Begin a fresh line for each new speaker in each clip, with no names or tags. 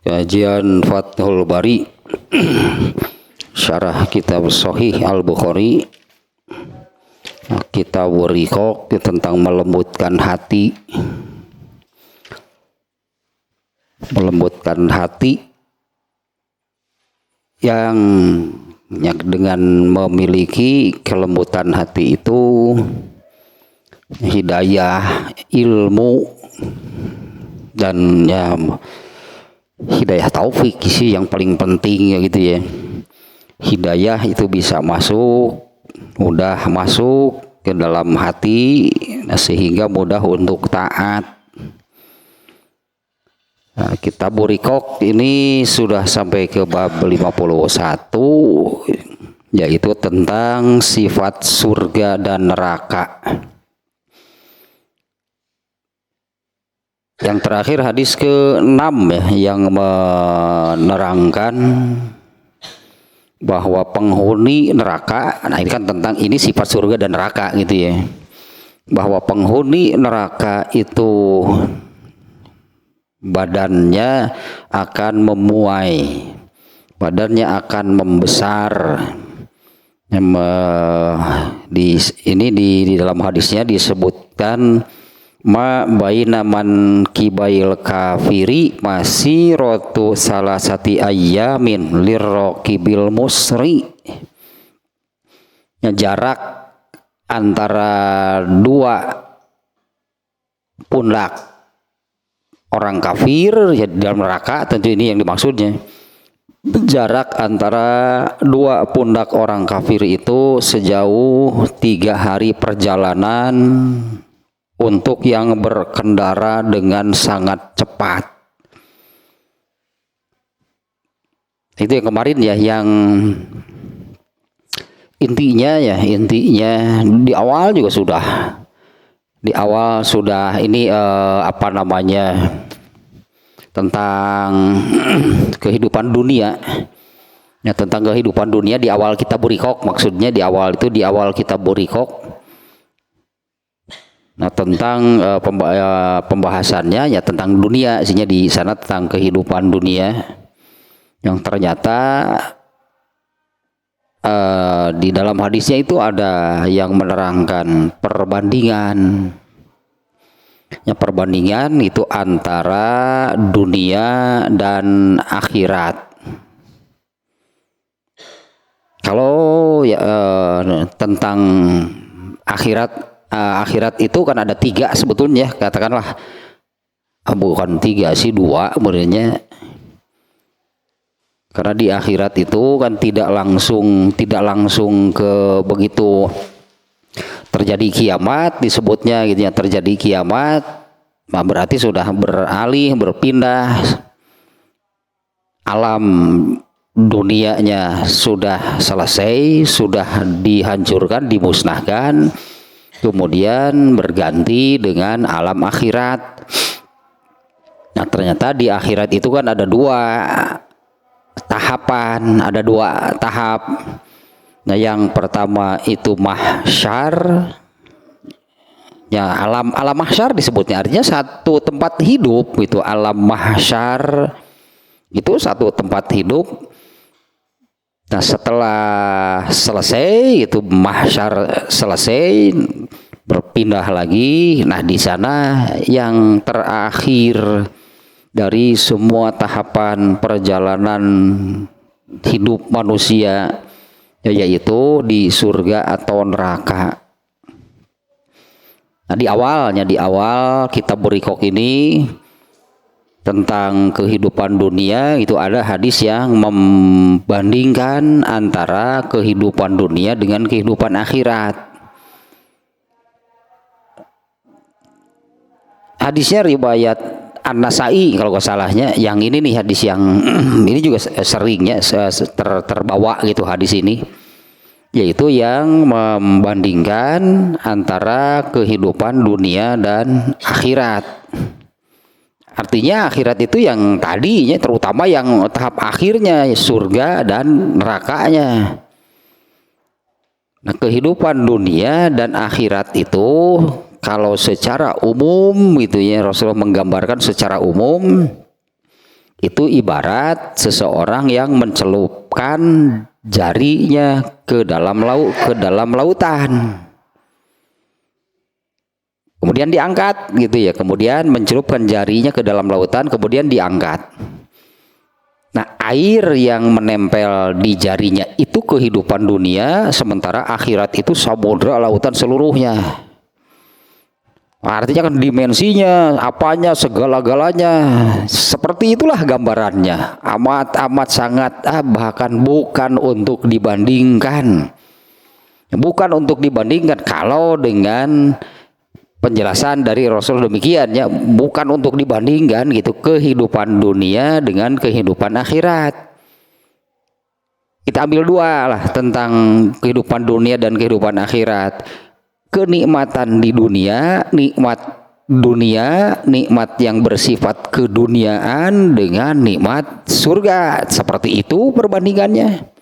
Kajian Fathul Bari Syarah Kitab Sahih Al-Bukhari, Kitab Riqaq tentang melembutkan hati. Melembutkan hati yang dengan memiliki kelembutan hati itu hidayah ilmu dan ya hidayah taufik sih yang paling penting ya gitu ya. Hidayah itu bisa mudah masuk ke dalam hati sehingga mudah untuk taat. Nah, Kitab Riqaq ini sudah sampai ke bab 51, yaitu tentang sifat surga dan neraka. Yang terakhir hadis ke-6 ya, yang menerangkan bahwa penghuni neraka, nah ini kan tentang ini sifat surga dan neraka gitu ya, bahwa penghuni neraka itu badannya akan memuai, badannya akan membesar. Di dalam hadisnya disebutkan ma baina man kibail kafiri masiratu salasati ayyamin lirraqibil musri. Ya, jarak antara dua pundak orang kafir ya dalam neraka, tentu ini yang dimaksudnya. Jarak antara dua pundak orang kafir itu sejauh 3 hari perjalanan untuk yang berkendara dengan sangat cepat. Itu yang kemarin ya, yang intinya di awal juga sudah ini tentang kehidupan dunia. Ya, tentang kehidupan dunia di awal Kitab Riqaq, maksudnya di awal Kitab Riqaq. Nah, tentang pembahasannya ya tentang dunia, isinya di sana tentang kehidupan dunia yang ternyata di dalam hadisnya itu ada yang menerangkan perbandingan. Ya, perbandingan itu antara dunia dan akhirat. Kalau ya tentang akhirat itu kan ada 3 sebetulnya, katakanlah bukan 3 sih, 2 sebenarnya, karena di akhirat itu kan tidak langsung ke begitu terjadi kiamat disebutnya gitu ya. Terjadi kiamat nah berarti sudah berpindah alam dunianya, sudah selesai, sudah dihancurkan, dimusnahkan, kemudian berganti dengan alam akhirat. Nah, ternyata di akhirat itu kan ada 2 tahapan, ada 2 tahap. Nah, yang pertama itu mahsyar. Ya, alam mahsyar disebutnya, artinya satu tempat hidup itu. Alam mahsyar itu satu tempat hidup. Nah, setelah selesai itu mahsyar selesai, berpindah lagi. Nah, di sana yang terakhir dari semua tahapan perjalanan hidup manusia, yaitu di surga atau neraka. Nah, di awal Kitab Riqaq ini tentang kehidupan dunia itu ada hadis yang membandingkan antara kehidupan dunia dengan kehidupan akhirat. Hadisnya riwayat An-Nasai kalau nggak salahnya. Yang ini nih hadis yang ini juga seringnya terbawa gitu hadis ini, yaitu yang membandingkan antara kehidupan dunia dan akhirat. Artinya akhirat itu yang tadinya, terutama yang tahap akhirnya surga dan nerakanya. Nah, kehidupan dunia dan akhirat itu kalau secara umum gitu ya, Rasulullah menggambarkan secara umum itu ibarat seseorang yang mencelupkan jarinya ke dalam lautan. Kemudian diangkat gitu ya, kemudian mencelupkan jarinya ke dalam lautan, kemudian diangkat. Nah, air yang menempel di jarinya itu kehidupan dunia, sementara akhirat itu samudra lautan seluruhnya. Artinya kan dimensinya, apanya, segala-galanya. Seperti itulah gambarannya. Amat sangat, bahkan bukan untuk dibandingkan. Bukan untuk dibandingkan kalau dengan penjelasan dari Rasul demikian ya, bukan untuk dibandingkan gitu kehidupan dunia dengan kehidupan akhirat. Kita ambil dua lah tentang kehidupan dunia dan kehidupan akhirat. Kenikmatan di dunia, nikmat dunia, nikmat yang bersifat keduniaan dengan nikmat surga. Seperti itu perbandingannya.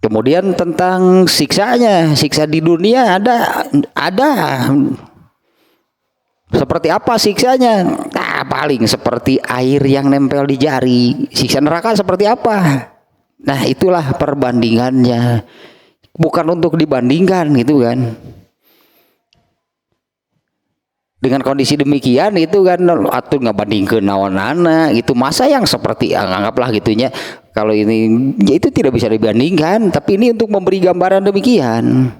Kemudian tentang siksanya, siksa di dunia ada. Seperti apa siksanya? Nah, paling seperti air yang nempel di jari. Siksa neraka seperti apa? Nah, itulah perbandingannya. Bukan untuk dibandingkan gitu kan. Dengan kondisi demikian itu kan atuh ngabandingkeun naon-naonna gitu. Masa yang seperti anggaplah gitunya. Kalau ini ya itu tidak bisa dibandingkan, tapi ini untuk memberi gambaran demikian.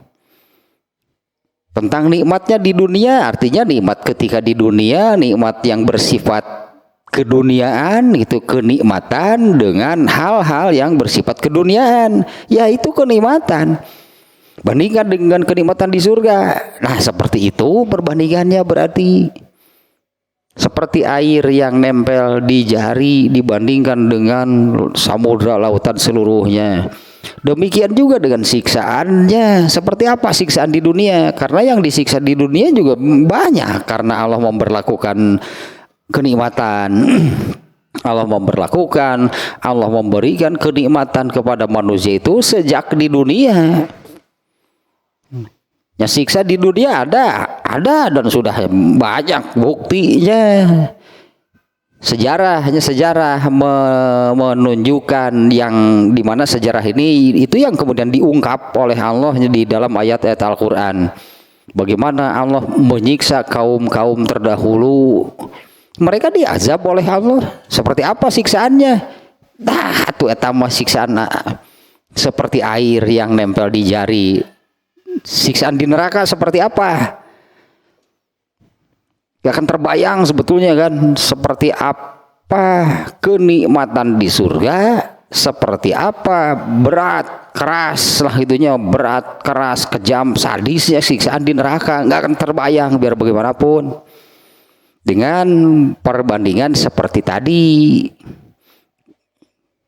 Tentang nikmatnya di dunia, artinya nikmat ketika di dunia, nikmat yang bersifat keduniaan, itu kenikmatan dengan hal-hal yang bersifat keduniaan, yaitu kenikmatan. Bandingkan dengan kenikmatan di surga. Nah, seperti itu perbandingannya berarti. Seperti air yang nempel di jari dibandingkan dengan samudra lautan seluruhnya. Demikian juga dengan siksaannya. Seperti apa siksaan di dunia? Karena yang disiksa di dunia juga banyak. Karena Allah memberlakukan kenikmatan. Allah memberikan kenikmatan kepada manusia itu sejak di dunia. Ya, siksa di dunia ada dan sudah banyak buktinya. Sejarah menunjukkan yang dimana sejarah ini itu yang kemudian diungkap oleh Allah di dalam ayat-ayat Al-Quran. Bagaimana Allah menyiksa kaum-kaum terdahulu. Mereka diazab oleh Allah. Seperti apa siksaannya? Nah, itu etama siksaan seperti air yang nempel di jari. Siksaan di neraka seperti apa? Gak akan terbayang sebetulnya kan. Seperti apa kenikmatan di surga, seperti apa berat, keras lah itunya, berat, keras, kejam, sadisnya siksaan di neraka. Gak akan terbayang biar bagaimanapun. Dengan perbandingan seperti tadi,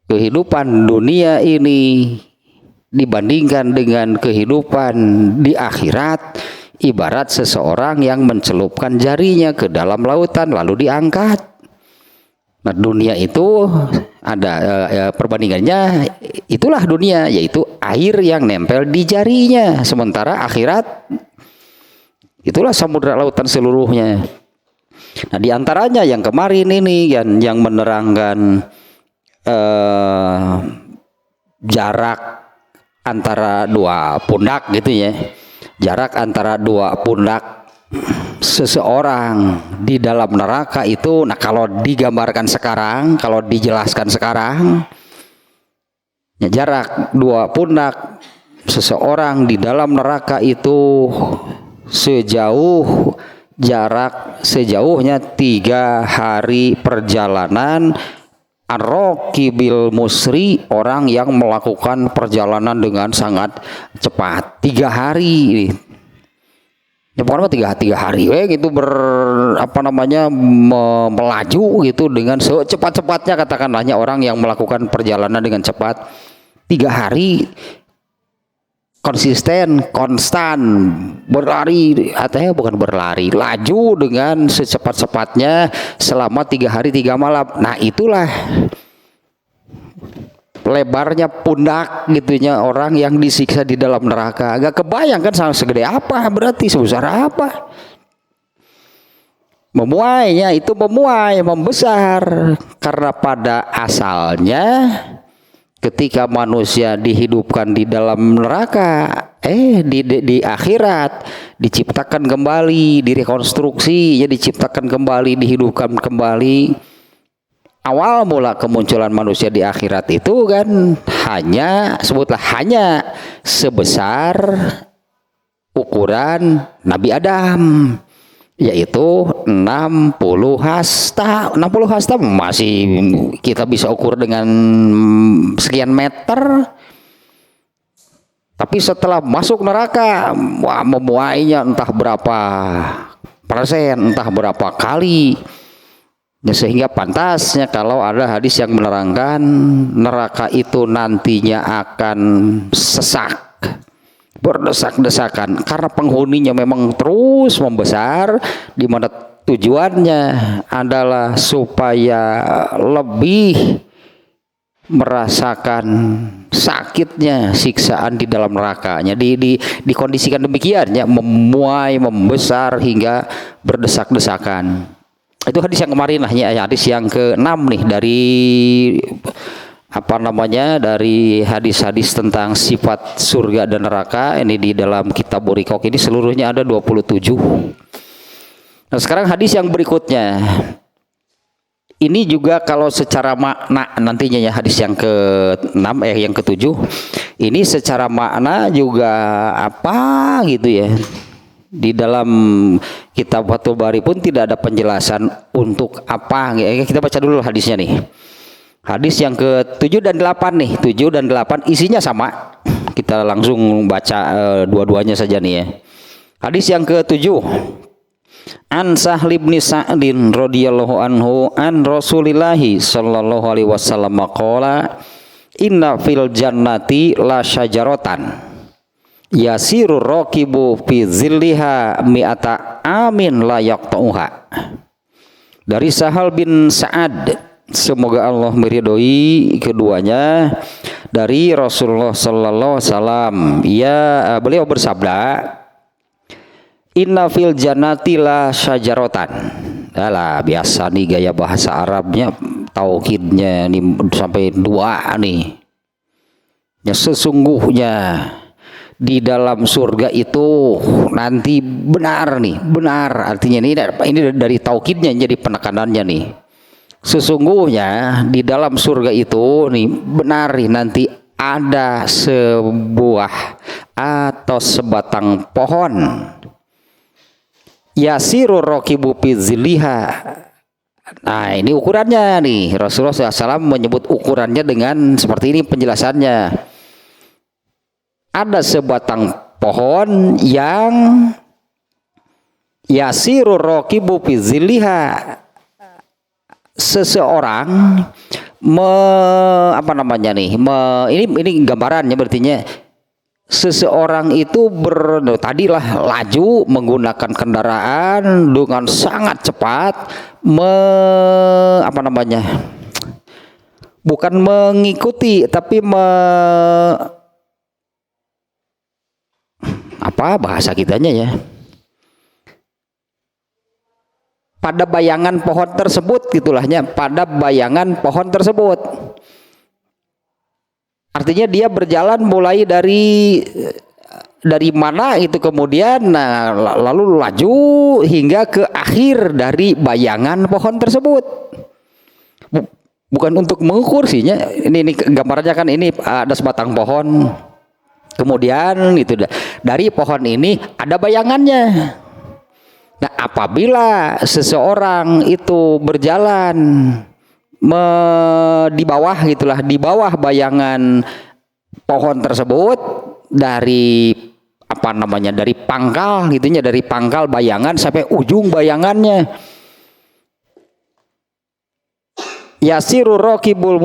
kehidupan dunia ini dibandingkan dengan kehidupan di akhirat, ibarat seseorang yang mencelupkan jarinya ke dalam lautan lalu diangkat. Nah, dunia itu ada perbandingannya, itulah dunia, yaitu air yang nempel di jarinya, sementara akhirat itulah samudra lautan seluruhnya. Nah, diantaranya yang kemarin ini yang menerangkan jarak antara dua pundak gitu ya, jarak antara dua pundak seseorang di dalam neraka itu. Nah, kalau digambarkan sekarang, kalau dijelaskan sekarang ya, jarak dua pundak seseorang di dalam neraka itu sejauhnya 3 hari perjalanan Ar-Raqibil Musri, orang yang melakukan perjalanan dengan sangat cepat. 3 hari. Ya pokoknya 3 hari gitu melaju gitu dengan secepat-cepatnya, katakanlahnya orang yang melakukan perjalanan dengan cepat 3 hari konstan berlari, artinya bukan berlari, laju dengan secepat-cepatnya selama 3 hari 3 malam. Nah, itulah lebarnya pundak gitunya orang yang disiksa di dalam neraka. Agak kebayang kan segede apa, berarti sebesar apa. Memuainya itu memuai, membesar, karena pada asalnya ketika manusia dihidupkan di dalam neraka, di akhirat diciptakan kembali, direkonstruksi, ya diciptakan kembali, dihidupkan kembali. Awal mula kemunculan manusia di akhirat itu kan hanya sebesar ukuran Nabi Adam, yaitu 60 hasta. 60 hasta masih kita bisa ukur dengan sekian meter. Tapi setelah masuk neraka, wah, memuainya entah berapa persen, entah berapa kali. Ya, sehingga pantasnya kalau ada hadis yang menerangkan neraka itu nantinya akan sesak, berdesak-desakan, karena penghuninya memang terus membesar, di mana tujuannya adalah supaya lebih merasakan sakitnya siksaan di dalam nerakanya. Dikondisikan demikian, ya, memuai, membesar hingga berdesak-desakan. Itu hadis yang kemarin lah, ya, hadis yang ke-6 nih dari dari hadis-hadis tentang sifat surga dan neraka. Ini di dalam kitab Buriqoq ini seluruhnya ada 27. Nah, sekarang hadis yang berikutnya. Ini juga kalau secara makna nantinya, ya, hadis yang ke-6 yang ke-7. Ini secara makna juga apa gitu, ya. Di dalam kitab Fathul Bari pun tidak ada penjelasan untuk apa. Kita baca dulu hadisnya nih. Hadis yang ke-7 dan 8 nih. 7 dan 8 isinya sama. Kita langsung baca dua-duanya saja nih, ya. Hadis yang ke-7. An Sahl bin Sa'din radhiyallahu anhu an Rasulillahi sallallahu alaihi wasallam qala inna fil jannati la syajaratan yasirur raqibu fi zilliha mi'ata amin la yaqta'uha. Dari Sahal bin Sa'ad, semoga Allah meridhoi keduanya, dari Rasulullah sallallahu alaihi wasallam, beliau bersabda, inna fil jannati la syajaratan. Alah, biasa nih gaya bahasa Arabnya, taukidnya nih sampai 2 nih. Ya, sesungguhnya di dalam surga itu nanti benar artinya ini dari taukidnya jadi penekanannya nih. Sesungguhnya di dalam surga itu nih benar nih nanti ada sebuah atau sebatang pohon, yasirur raqibu fi zilliha. Nah, ini ukurannya nih, Rasulullah SAW menyebut ukurannya dengan seperti ini penjelasannya. Ada sebatang pohon yang yasirur raqibu fi zilliha, seseorang ini gambarannya, berartinya seseorang itu tadilah laju menggunakan kendaraan dengan sangat cepat, bukan mengikuti tapi bahasa kitanya, ya, pada bayangan pohon tersebut gitulahnya, pada bayangan pohon tersebut. Artinya dia berjalan mulai dari mana itu, kemudian lalu laju hingga ke akhir dari bayangan pohon tersebut. Bukan untuk mengukur sihnya. Ini gambarnya kan, ini ada sebatang pohon. Kemudian itu dari pohon ini ada bayangannya. Nah, apabila seseorang itu berjalan di bawah bayangan pohon tersebut, dari dari pangkal gitunya, dari pangkal bayangan sampai ujung bayangannya, yasirur raqibu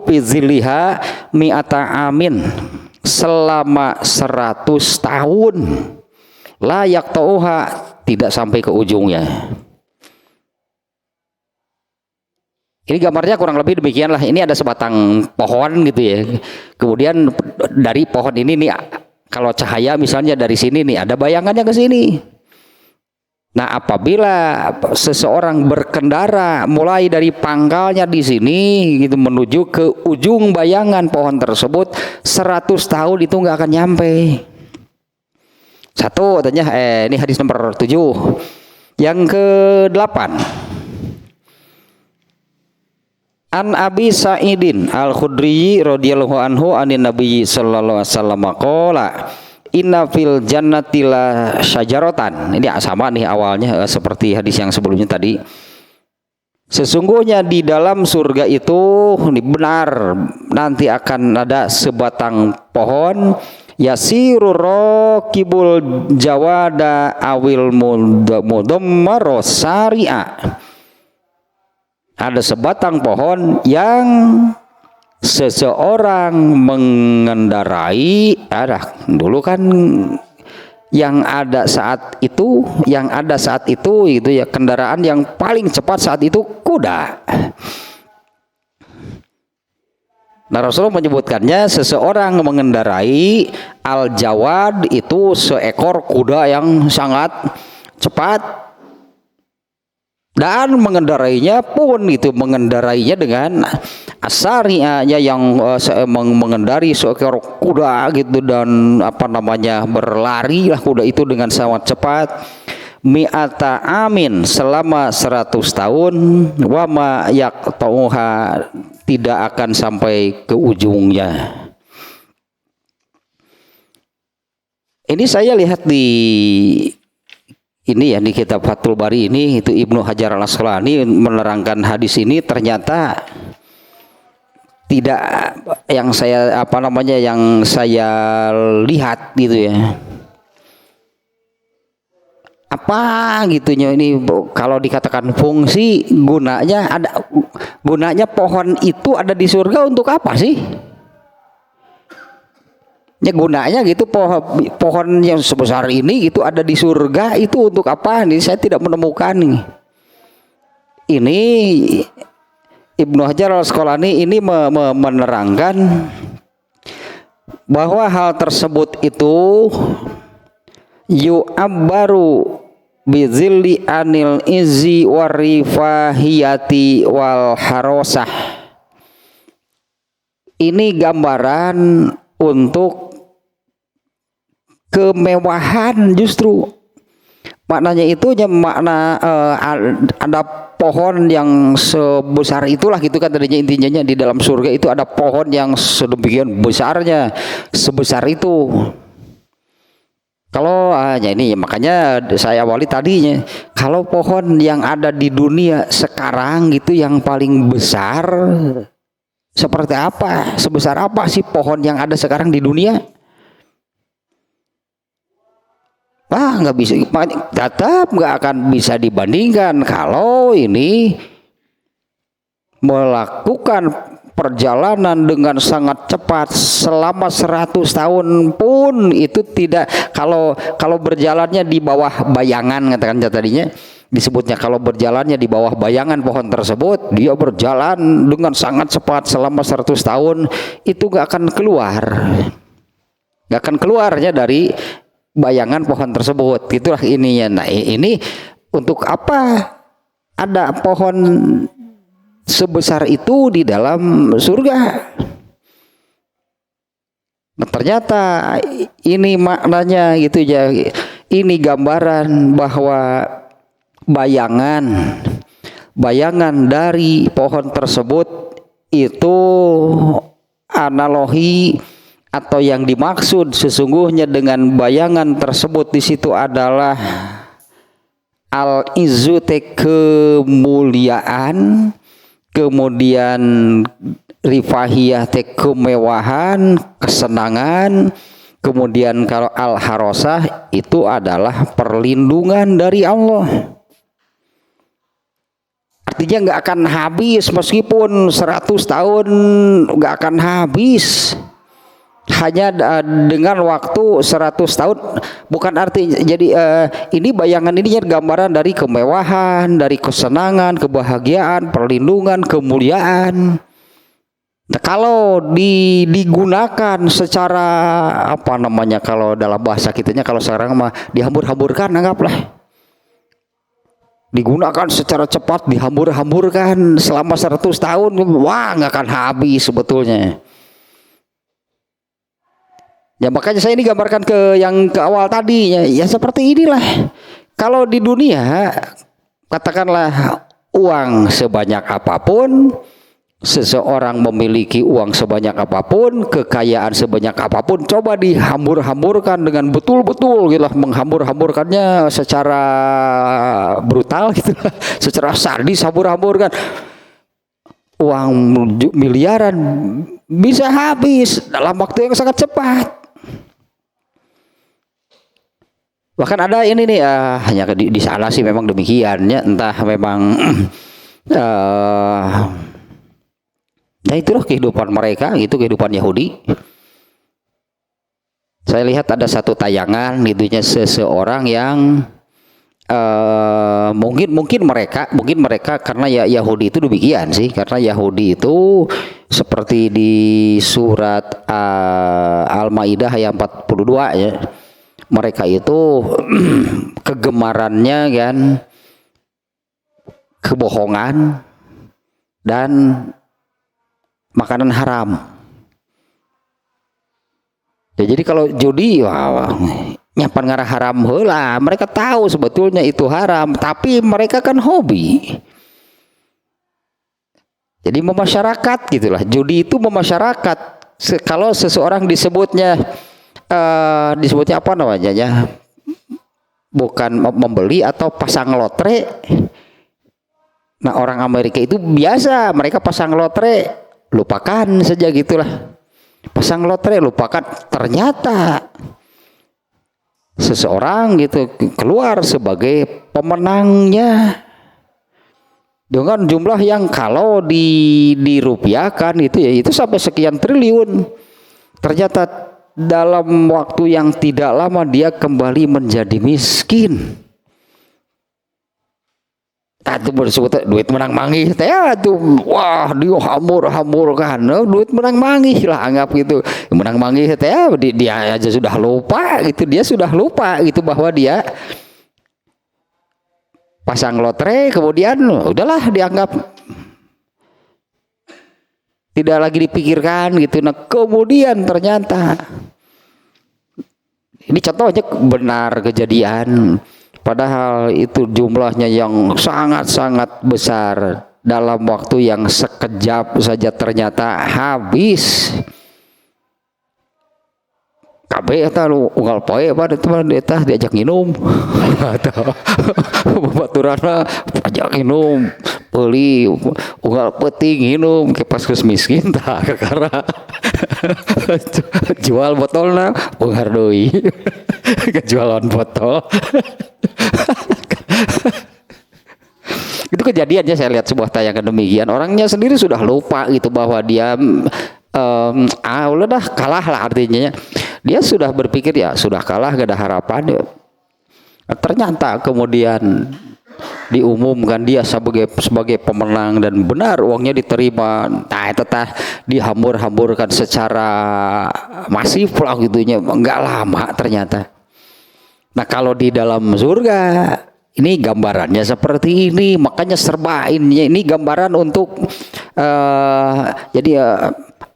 fi zilliha mi'ata amin, selama 100 tahun, la yaqta'uha, tidak sampai ke ujungnya. Ini gambarnya kurang lebih demikianlah. Ini ada sebatang pohon gitu, ya. Kemudian dari pohon ini nih, kalau cahaya misalnya dari sini nih ada bayangannya ke sini. Nah, apabila seseorang berkendara mulai dari pangkalnya di sini gitu menuju ke ujung bayangan pohon tersebut, 100 tahun itu nggak akan nyampe. Satu katanya ini hadis nomor 7. Yang ke-8. An Abi Sa'idin Al-Khudri radhiyallahu anhu anin Nabi sallallahu alaihi wasallam qala inna fil jannati la syajaratan. Ini sama nih awalnya seperti hadis yang sebelumnya tadi. Sesungguhnya di dalam surga itu ini benar nanti akan ada sebatang pohon yasiru raqibul jawada awil mudammaro sari'a. Ada sebatang pohon yang seseorang mengendarai, dulu kan yang ada saat itu gitu ya, kendaraan yang paling cepat saat itu kuda. Nah, Rasulullah menyebutkannya seseorang mengendarai al-jawad itu seekor kuda yang sangat cepat. Dan mengendarainya pun itu mengendarainya dengan asarianya yang mengendari seekor kuda gitu, dan berlari lah kuda itu dengan sangat cepat mi'ata amin selama 100 tahun wa ma yaqta'uha tidak akan sampai ke ujungnya. Ini saya lihat di ini ya di kitab Fathul Bari ini, itu Ibnu Hajar Al-Asqalani menerangkan hadis ini ternyata tidak yang saya yang saya lihat gitu ya. Apa gitunya ini kalau dikatakan fungsi gunanya pohon itu ada di surga untuk apa sih? Ya gunanya gitu, pohon yang sebesar ini gitu ada di surga itu untuk apa? Ini saya tidak menemukan nih. Ini Ibnu Hajar Al-Asqalani ini menerangkan bahwa hal tersebut itu yu'abbaru bizilli anil izzi warifahiyati wal harosah. Ini gambaran untuk kemewahan, justru maknanya itu makna ada pohon yang sebesar itulah gitu kan tadinya, intinya di dalam surga itu ada pohon yang sedemikian besarnya, sebesar itu. Kalau ini makanya saya awali tadinya, kalau pohon yang ada di dunia sekarang gitu yang paling besar seperti apa, sebesar apa sih pohon yang ada sekarang di dunia? Nggak bisa, tetap nggak akan bisa dibandingkan kalau ini melakukan perjalanan dengan sangat cepat selama 100 tahun pun itu tidak, kalau berjalannya di bawah bayangan, katakan tadinya disebutnya kalau berjalannya di bawah bayangan pohon tersebut, dia berjalan dengan sangat cepat selama 100 tahun itu nggak akan keluarnya dari bayangan pohon tersebut, itulah ininya. Nah, ini untuk apa ada pohon sebesar itu di dalam surga? Nah, ternyata ini maknanya gitu ya, ini gambaran bahwa bayangan dari pohon tersebut itu analogi atau yang dimaksud sesungguhnya dengan bayangan tersebut di situ adalah al-izzu kemuliaan, kemudian rifahiyah kemewahan, kesenangan, kemudian kalau al-harosah itu adalah perlindungan dari Allah. Artinya nggak akan habis, meskipun 100 tahun nggak akan habis. Hanya dengan waktu 100 tahun, bukan arti jadi ini bayangan ini gambaran dari kemewahan, dari kesenangan, kebahagiaan, perlindungan, kemuliaan. Nah, kalau digunakan secara kalau dalam bahasa kitanya kalau sekarang mah dihambur-hamburkan, anggaplah digunakan secara cepat, dihambur-hamburkan selama 100 tahun, wah nggak akan habis sebetulnya. Ya makanya saya ini gambarkan ke yang ke awal tadi ya seperti inilah. Kalau di dunia katakanlah uang sebanyak apapun, seseorang memiliki uang sebanyak apapun, kekayaan sebanyak apapun, coba dihambur-hamburkan dengan betul-betul gitu, menghambur-hamburkannya secara brutal gitu, secara sadis hambur-hamburkan. Uang miliaran bisa habis dalam waktu yang sangat cepat. Bahkan ada ini nih, hanya di sana sih memang demikian ya, entah memang ya itulah kehidupan mereka, itu kehidupan Yahudi. Saya lihat ada satu tayangan itunya seseorang yang mungkin mereka karena ya Yahudi itu demikian sih, karena Yahudi itu seperti di surat Al-Maidah ayat 42 ya. Mereka itu kegemarannya kan kebohongan dan makanan haram. Ya, jadi kalau judi, wah, nyapan ngarah haram heula, mereka tahu sebetulnya itu haram, tapi mereka kan hobi. Jadi memasyarakat gitulah. Judi itu memasyarakat. Kalau seseorang disebutnya apa namanya ya? Bukan membeli atau pasang lotre. Nah, orang Amerika itu biasa, mereka pasang lotre, lupakan saja gitulah. Pasang lotre, lupakan. Ternyata seseorang gitu keluar sebagai pemenangnya dengan jumlah yang kalau dirupiahkan itu ya itu sampai sekian triliun. Ternyata dalam waktu yang tidak lama dia kembali menjadi miskin. Itu bersebut duit menang manggih teh tuh, wah dia hambur-hamburkan duit menang manggih lah, anggap gitu menang manggih teh dia aja sudah lupa gitu, dia sudah lupa gitu bahwa dia pasang lotre, kemudian udahlah dianggap tidak lagi dipikirkan gitu. Nah kemudian ternyata ini contohnya benar kejadian. Padahal itu jumlahnya yang sangat-sangat besar, dalam waktu yang sekejap saja ternyata habis. Kabeh eta unggal poe pada teman eta diajak minum. Atau babaturanna ajak minum, beli unggal peuting minum ke pas geus miskin tah kakara. Jual botolna beunghar deui. Kejualan botol. Itu kejadiannya, saya lihat sebuah tayangan demikian, orangnya sendiri sudah lupa gitu bahwa dia udah dah kalah lah, artinya dia sudah berpikir ya sudah kalah, gak ada harapan ya. Ternyata kemudian diumumkan dia sebagai pemenang dan benar uangnya diterima. Nah itu dihambur-hamburkan secara masif lah gitunya, nggak lama ternyata. Nah kalau di dalam surga ini gambarannya seperti ini, makanya serba ini gambaran untuk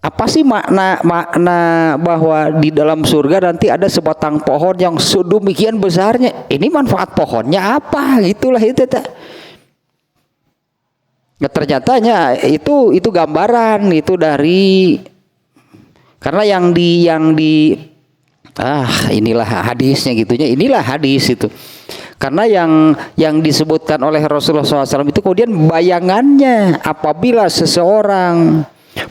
apa sih makna bahwa di dalam surga nanti ada sebatang pohon yang sedemikian besarnya. Ini manfaat pohonnya apa? Itulah itu. Nah, ternyatanya itu gambaran itu dari, karena inilah hadisnya gitunya, inilah hadis itu. Karena yang disebutkan oleh Rasulullah SAW itu kemudian bayangannya apabila seseorang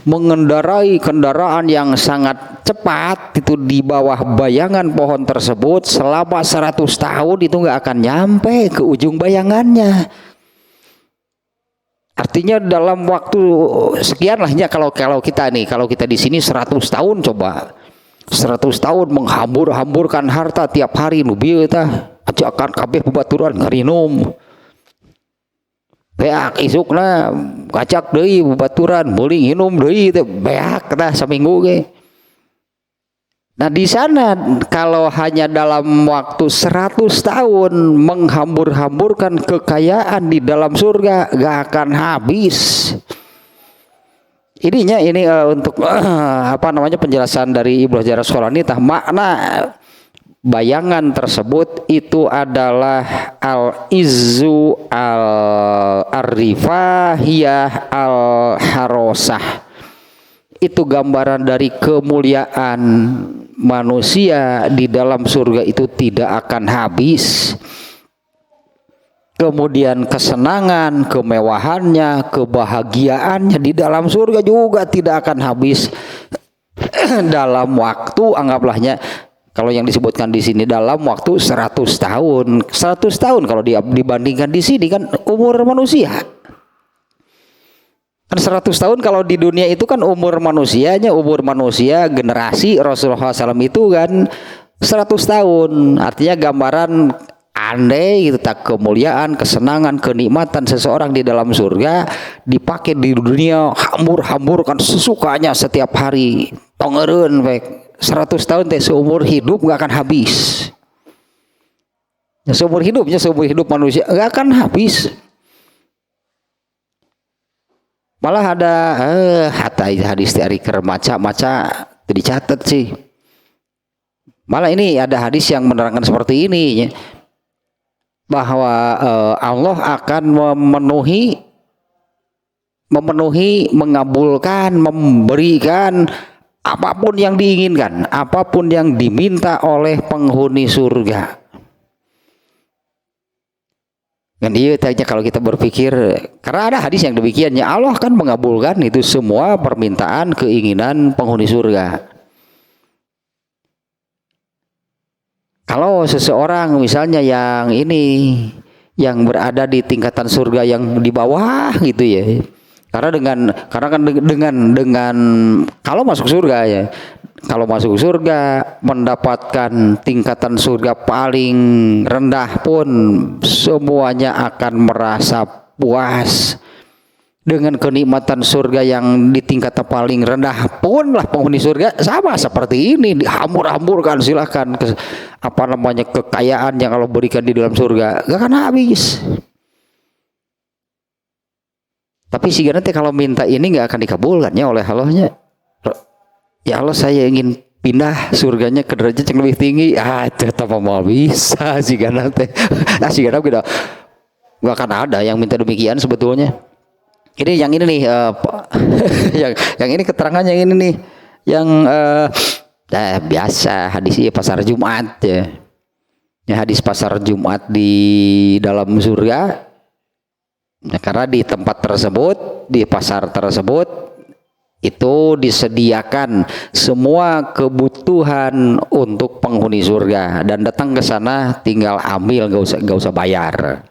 mengendarai kendaraan yang sangat cepat itu di bawah bayangan pohon tersebut selama 100 tahun itu nggak akan nyampe ke ujung bayangannya. Artinya dalam waktu sekian lahnya, kalau kita di sini 100 tahun, coba 100 tahun menghambur-hamburkan harta tiap hari nu bieu tah ajakan kabeh babaturan ngarinum. Beak isukna kacak deui babaturan, beuling hinum deui teh beak tah saminggu ge. Nah di sana kalau hanya dalam waktu 100 tahun menghambur-hamburkan kekayaan di dalam surga gak akan habis. Ininya ini untuk apa namanya penjelasan dari Ibnu Hajar Asqalani tah makna bayangan tersebut itu adalah al-izzu al-rifahiyah al-harosah. Itu gambaran dari kemuliaan manusia di dalam surga itu tidak akan habis. Kemudian kesenangan, kemewahannya, kebahagiaannya di dalam surga juga tidak akan habis. Dalam waktu anggaplah kalau yang disebutkan di sini dalam waktu 100 tahun. 100 tahun kalau dibandingkan di sini kan umur manusia. Kan 100 tahun kalau di dunia itu kan umur manusia generasi Rasulullah SAW itu kan 100 tahun. Artinya gambaran andai gitu tak kemuliaan, kesenangan, kenikmatan seseorang di dalam surga dipakai di dunia hambur-hamburkan sesukanya setiap hari. Tongereun baik 100 tahun teh seumur hidup gak akan habis. Ya, seumur hidup manusia gak akan habis. Malah ada hadis dari maca dicatat sih. Malah ini ada hadis yang menerangkan seperti ini bahwa Allah akan memenuhi, mengabulkan, memberikan apapun yang diinginkan, apapun yang diminta oleh penghuni surga. Kan dia tanya kalau kita berpikir, karena ada hadis yang demikiannya, Allah kan mengabulkan itu semua permintaan, keinginan penghuni surga. Kalau seseorang misalnya yang berada di tingkatan surga yang di bawah gitu ya. Karena dengan kalau masuk surga ya. Kalau masuk surga mendapatkan tingkatan surga paling rendah pun semuanya akan merasa puas. Dengan kenikmatan surga yang di tingkatan paling rendah pun lah penghuni surga sama seperti ini, dihambur-hamburkan silahkan kekayaan yang Allah berikan di dalam surga gak akan habis. Tapi sih nanti kalau minta ini gak akan dikabulkannya oleh Allahnya. Ya Allah, saya ingin pindah surganya ke derajat yang lebih tinggi. Ternyata mau bisa sih nanti. Sih kita gak akan ada yang minta demikian sebetulnya. Ini yang ini nih, yang ini keterangannya yang ini nih, yang biasa hadisnya pasar Jumat ya. Ya hadis pasar Jumat di dalam surga. Nah, karena di tempat tersebut, di pasar tersebut itu disediakan semua kebutuhan untuk penghuni surga dan datang ke sana tinggal ambil, gak usah bayar.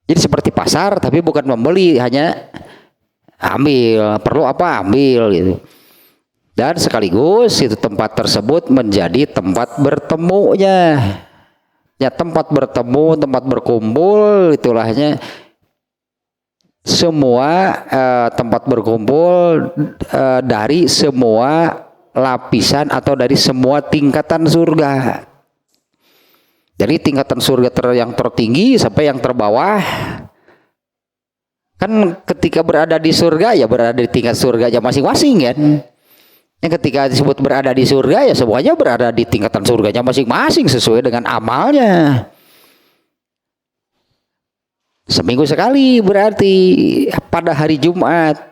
Jadi seperti pasar tapi bukan membeli, hanya ambil, perlu apa ambil gitu. Dan sekaligus itu tempat tersebut menjadi tempat bertemunya. Ya tempat bertemu, tempat berkumpul itulahnya. Semua tempat berkumpul dari semua lapisan atau dari semua tingkatan surga. Jadi tingkatan surga yang tertinggi sampai yang terbawah. Kan ketika berada di surga ya berada di tingkat surganya masing-masing kan. Yang ketika disebut berada di surga ya semuanya berada di tingkatan surganya masing-masing sesuai dengan amalnya. Seminggu sekali berarti pada hari Jumat.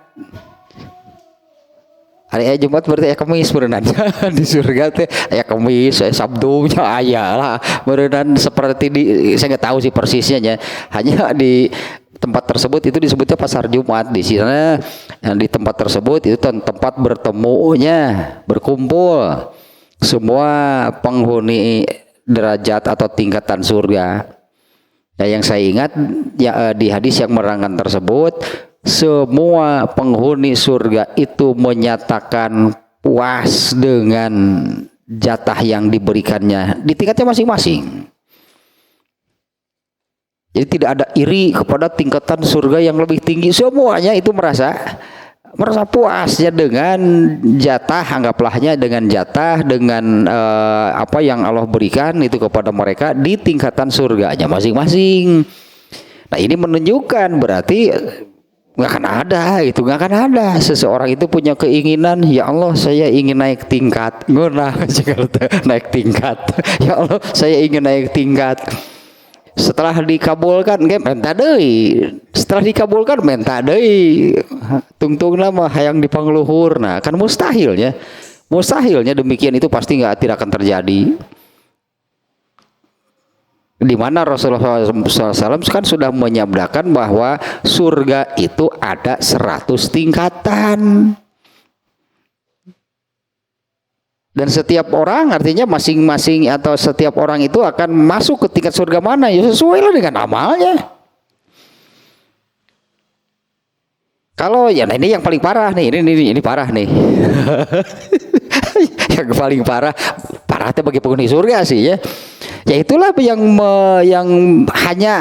Hari Jumat berarti Kamis berenang di surga teh Kamis, Sabtunya lah berenang seperti saya nggak tahu sih persisnya hanya di tempat tersebut itu disebutnya pasar Jumat. Di sana di tempat tersebut itu tempat bertemunya, berkumpul semua penghuni derajat atau tingkatan surga. Ya, yang saya ingat ya, di hadis yang menerangkan tersebut, semua penghuni surga itu menyatakan puas dengan jatah yang diberikannya di tingkatnya masing-masing. Jadi tidak ada iri kepada tingkatan surga yang lebih tinggi. Semuanya itu merasa merasa puasnya dengan jatah, anggaplah dengan jatah, dengan apa yang Allah berikan itu kepada mereka di tingkatan surganya masing-masing. Nah ini menunjukkan berarti nggak akan ada, itu nggak akan ada seseorang itu punya keinginan, ya Allah saya ingin naik tingkat, naik tingkat, ya Allah saya ingin naik tingkat. Setelah dikabulkan minta deui, setelah dikabulkan minta deui, tungtungna mah hayang dipangluhur. Nah kan mustahilnya demikian, itu pasti tidak akan terjadi. Di mana Rasulullah SAW kan sudah menyabdakan bahwa surga itu ada 100 tingkatan. Dan setiap orang, artinya masing-masing atau setiap orang itu akan masuk ke tingkat surga mana, ya sesuai lah dengan amalnya. Kalau ya, nah ini yang paling parah nih, ini parah nih. Yang paling parah itu bagi penghuni surga sih ya. Ya itulah yang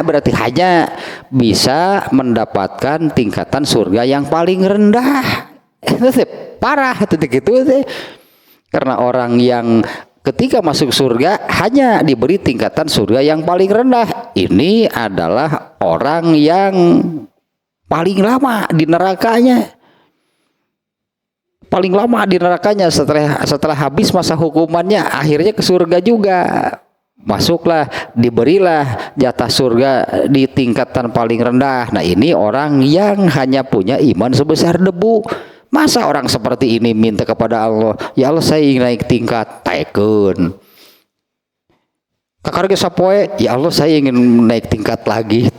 berarti hanya bisa mendapatkan tingkatan surga yang paling rendah. Itu parah titik itu sih. Karena orang yang ketika masuk surga hanya diberi tingkatan surga yang paling rendah. Ini adalah orang yang paling lama di nerakanya. Paling lama di nerakanya setelah habis masa hukumannya akhirnya ke surga juga. Masuklah, diberilah jatah surga di tingkatan paling rendah. Nah ini orang yang hanya punya iman sebesar debu. Masa orang seperti ini minta kepada Allah, ya Allah saya ingin naik tingkat, taikun. Kakak sapoe, ya Allah saya ingin naik tingkat lagi.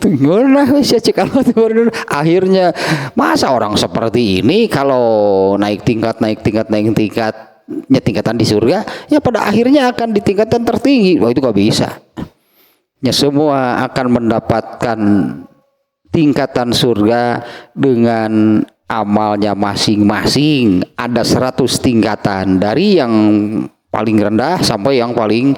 Akhirnya masa orang seperti ini kalau naik tingkatan di surga, ya pada akhirnya akan di tingkatan tertinggi. Wah itu gak bisa. Ya semua akan mendapatkan tingkatan surga dengan amalnya masing-masing. Ada 100 tingkatan dari yang paling rendah sampai yang paling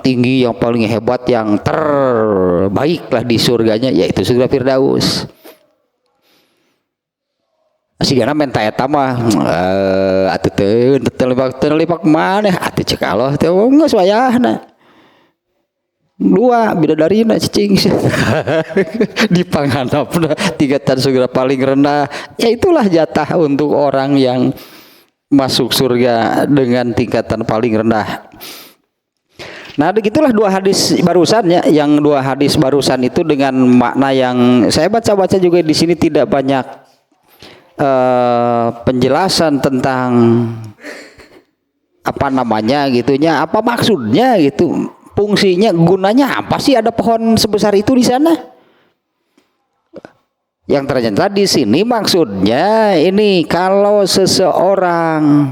tinggi, yang paling hebat, yang terbaiklah di surganya, yaitu surga Firdaus. Sigana menta eta mah atuh teu terlibat maneh atuh cek Allah teh geus wayahna. Dua bidadarina cicing di panghandapna tingkatan surga paling rendah. Ya itulah jatah untuk orang yang masuk surga dengan tingkatan paling rendah. Nah begitulah dua hadis barusan ya, yang dua hadis barusan itu dengan makna yang saya baca-baca juga di sini tidak banyak penjelasan tentang apa namanya gitunya, apa maksudnya gitu, fungsinya, gunanya apa sih ada pohon sebesar itu di sana? Yang ternyata di sini maksudnya ini kalau seseorang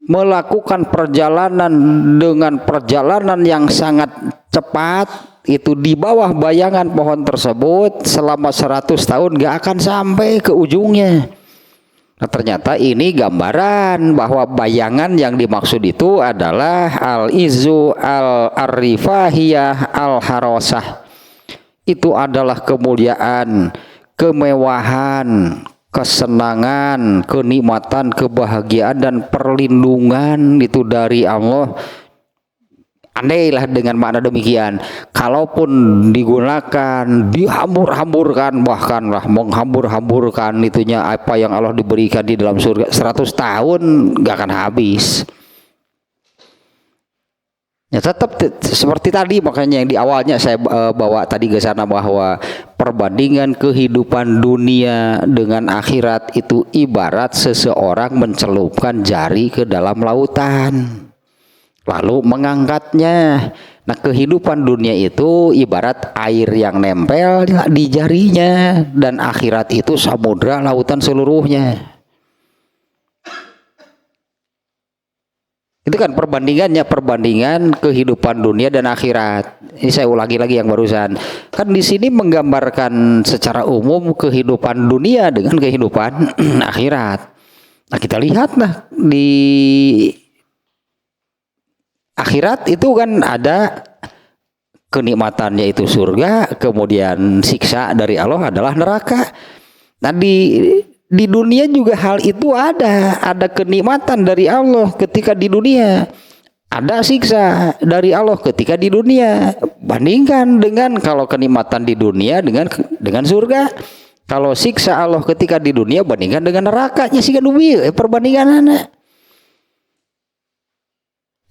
melakukan perjalanan dengan perjalanan yang sangat cepat, itu di bawah bayangan pohon tersebut selama 100 tahun gak akan sampai ke ujungnya. Nah, ternyata ini gambaran bahwa bayangan yang dimaksud itu adalah al-izzu al-rifahiyah al-harosah. Itu adalah kemuliaan, kemewahan, kesenangan, kenikmatan, kebahagiaan dan perlindungan itu dari Allah. Andailah dengan makna demikian, kalaupun digunakan dihambur-hamburkan, bahkan lah menghambur-hamburkan itunya apa yang Allah diberikan di dalam surga 100 tahun gak akan habis. Ya tetap seperti tadi, makanya yang di awalnya saya bawa tadi ke sana bahwa perbandingan kehidupan dunia dengan akhirat itu ibarat seseorang mencelupkan jari ke dalam lautan lalu mengangkatnya. Nah kehidupan dunia itu ibarat air yang nempel di jarinya, dan akhirat itu samudra lautan seluruhnya. Itu kan perbandingannya, perbandingan kehidupan dunia dan akhirat. Ini saya ulangi lagi yang barusan. Kan di sini menggambarkan secara umum kehidupan dunia dengan kehidupan akhirat. Nah kita lihat nah di akhirat itu kan ada kenikmatannya itu surga, kemudian siksa dari Allah adalah neraka. Nah di dunia juga hal itu ada kenikmatan dari Allah ketika di dunia, ada siksa dari Allah ketika di dunia. Bandingkan dengan kalau kenikmatan di dunia dengan surga. Kalau siksa Allah ketika di dunia bandingkan dengan nerakanya sih kan perbandingannya.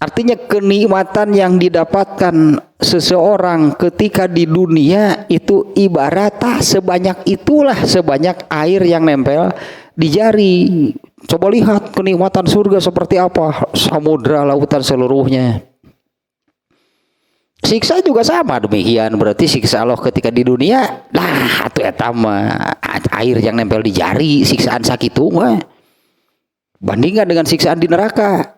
Artinya kenikmatan yang didapatkan seseorang ketika di dunia itu ibarat sebanyak itulah sebanyak air yang nempel di jari. Coba lihat kenikmatan surga seperti apa, samudra, lautan seluruhnya. Siksa juga sama demikian, berarti siksa Allah ketika di dunia, lah atuh eta mah air yang nempel di jari, siksaan sakitu mah. Bandingkan dengan siksaan di neraka.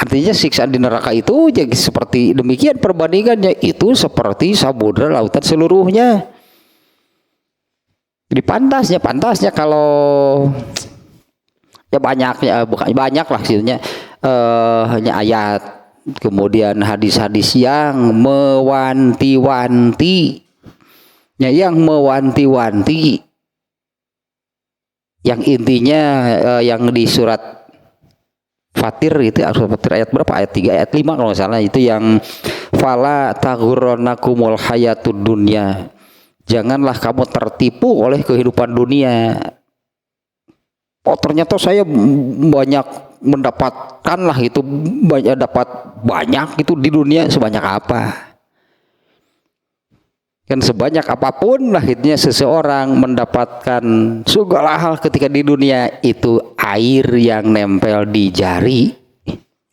Artinya siksaan di neraka itu jadi seperti demikian perbandingannya, itu seperti samudra lautan seluruhnya. Jadi pantasnya kalau ya banyaknya bukan banyak lah maksudnya hanya ayat kemudian hadis-hadis yang mewanti-wanti yang intinya yang di surat Fatir itu ayat berapa, ayat 3 ayat 5 kalau nggak salah, itu yang fala taghurrannakumul hayatud dunya, janganlah kamu tertipu oleh kehidupan dunia. Oh ternyata saya banyak mendapatkan lah itu, dapat banyak itu di dunia, sebanyak apa? Kan sebanyak apapun lah hitnya seseorang mendapatkan segala hal ketika di dunia, itu air yang nempel di jari,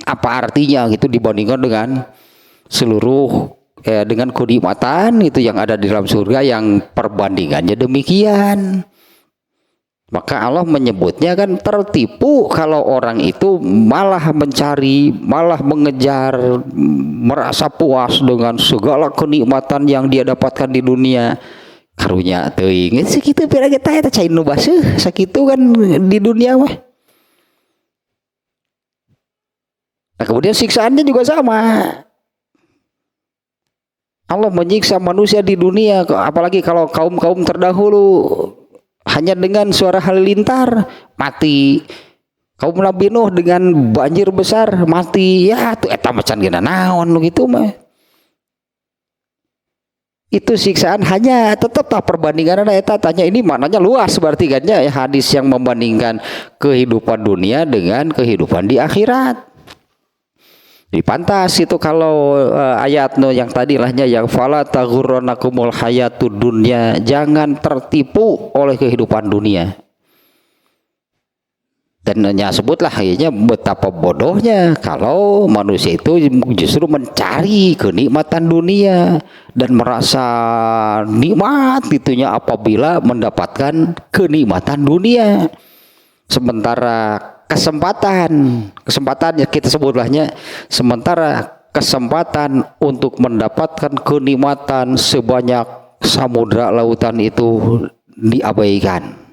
apa artinya gitu dibandingkan dengan seluruh dengan kenikmatan itu yang ada di dalam surga yang perbandingannya demikian. Maka Allah menyebutnya kan tertipu kalau orang itu malah mencari, malah mengejar, merasa puas dengan segala kenikmatan yang dia dapatkan di dunia. Karunya teuing sakitu pira ge tah eta cai nu baseuh sakitu kan di dunia mah. Nah, kemudian siksaannya juga sama. Allah menyiksa manusia di dunia, apalagi kalau kaum-kaum terdahulu hanya dengan suara halilintar mati. Kaum Nabi Nuh dengan banjir besar mati. Ya tuh eta macan gina naon gitu mah. Itu siksaan hanya tetap perbandingan eta tanya ini maknanya luas berarti kan ya hadis yang membandingkan kehidupan dunia dengan kehidupan di akhirat. Jadi pantas itu kalau ayat yang tadi lahnya yang fala taghurrannakumul hayatud dunya, jangan tertipu oleh kehidupan dunia. Dan sebutlah akhirnya betapa bodohnya kalau manusia itu justru mencari kenikmatan dunia dan merasa nikmat itunya apabila mendapatkan kenikmatan dunia. Sementara kesempatan ya kita sebutlahnya, sementara kesempatan untuk mendapatkan kenikmatan sebanyak samudra lautan itu diabaikan.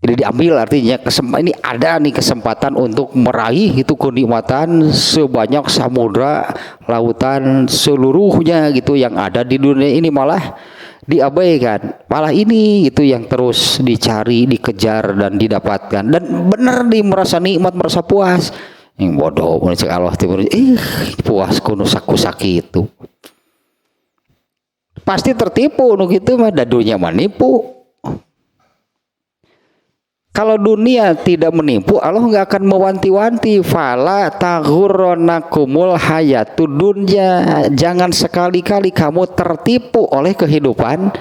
Jadi diambil, artinya ini ada nih kesempatan untuk meraih itu kenikmatan sebanyak samudra lautan seluruhnya gitu yang ada di dunia ini, malah diabaikan. Malah ini itu yang terus dicari, dikejar dan didapatkan, dan benar di merasa nikmat, merasa puas. Yang bodoh mencek Allah puas kuno saku-saki itu pasti tertipu nu gitu mah, dadunya manipu. Kalau dunia tidak menipu, Allah nggak akan mewanti-wanti fala taghurrannakumul hayatud dunya, jangan sekali-kali kamu tertipu oleh kehidupan.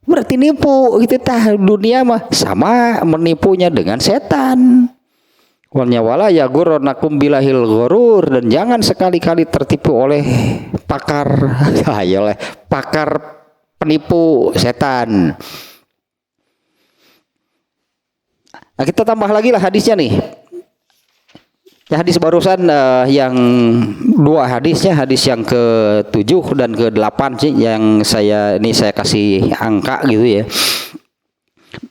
Berarti nipu gitu tah, dunia mah sama menipunya dengan setan. Wala yaghurrannakum bilahil ghurur, dan jangan sekali-kali tertipu oleh pakar oleh pakar penipu setan. Nah, kita tambah lagi lah hadisnya nih. Ya, hadis barusan yang dua hadisnya, hadis yang ke-7 dan ke-8 sih yang saya kasih angka gitu ya.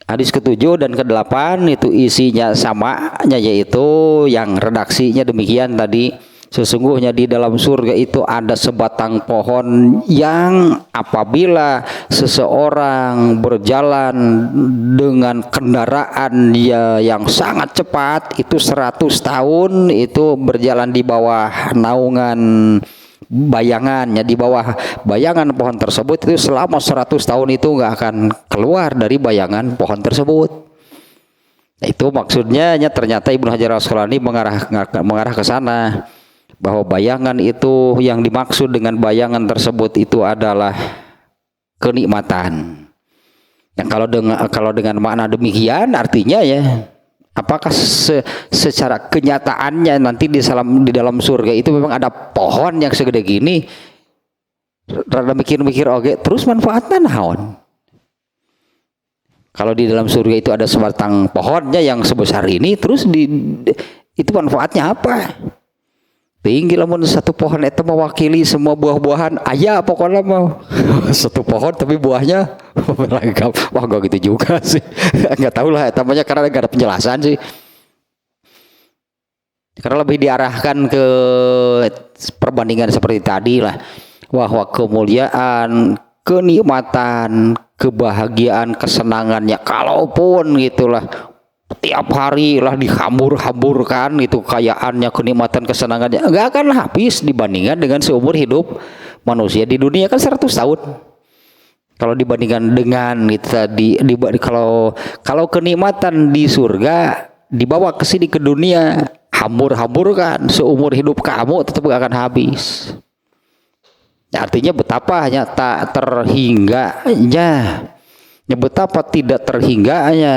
Hadis ke-7 dan ke-8 itu isinya sama, yaitu yang redaksinya demikian tadi, Sesungguhnya di dalam surga itu ada sebatang pohon yang apabila seseorang berjalan dengan kendaraan yang sangat cepat itu 100 tahun itu berjalan di bawah naungan bayangannya, di bawah bayangan pohon tersebut itu selama 100 tahun itu nggak akan keluar dari bayangan pohon tersebut. Itu maksudnya ternyata Ibnu Hajar Al-Asqalani mengarah ke sana, bahwa bayangan itu yang dimaksud dengan bayangan tersebut itu adalah kenikmatan. Yang kalau dengan makna demikian artinya ya, apakah secara kenyataannya nanti di dalam surga itu memang ada pohon yang segede gini? Rada mikir-mikir oke, terus manfaatnya naon? Kalau di dalam surga itu ada sebatang pohonnya yang sebesar ini, terus itu manfaatnya apa? Tinggi lamun satu pohon itu mewakili semua buah-buahan, aya pokoknya mau satu pohon tapi buahnya beragam. Wah gak gitu juga sih, nggak tahu lah namanya karena nggak ada penjelasan sih. Karena lebih diarahkan ke perbandingan seperti tadi lah, bahwa kemuliaan, kenikmatan, kebahagiaan, kesenangannya, kalaupun gitulah tiap hari lah dihambur-hamburkan itu kekayaannya, kenikmatan, kesenangannya nggak akan habis dibandingkan dengan seumur hidup manusia di dunia kan 100 tahun. Kalau dibandingkan dengan itu tadi, kalau kenikmatan di surga dibawa ke sini ke dunia, hambur-hamburkan seumur hidup kamu tetap gak akan habis. Artinya betapa hanya tak terhingganya, betapa tidak terhingganya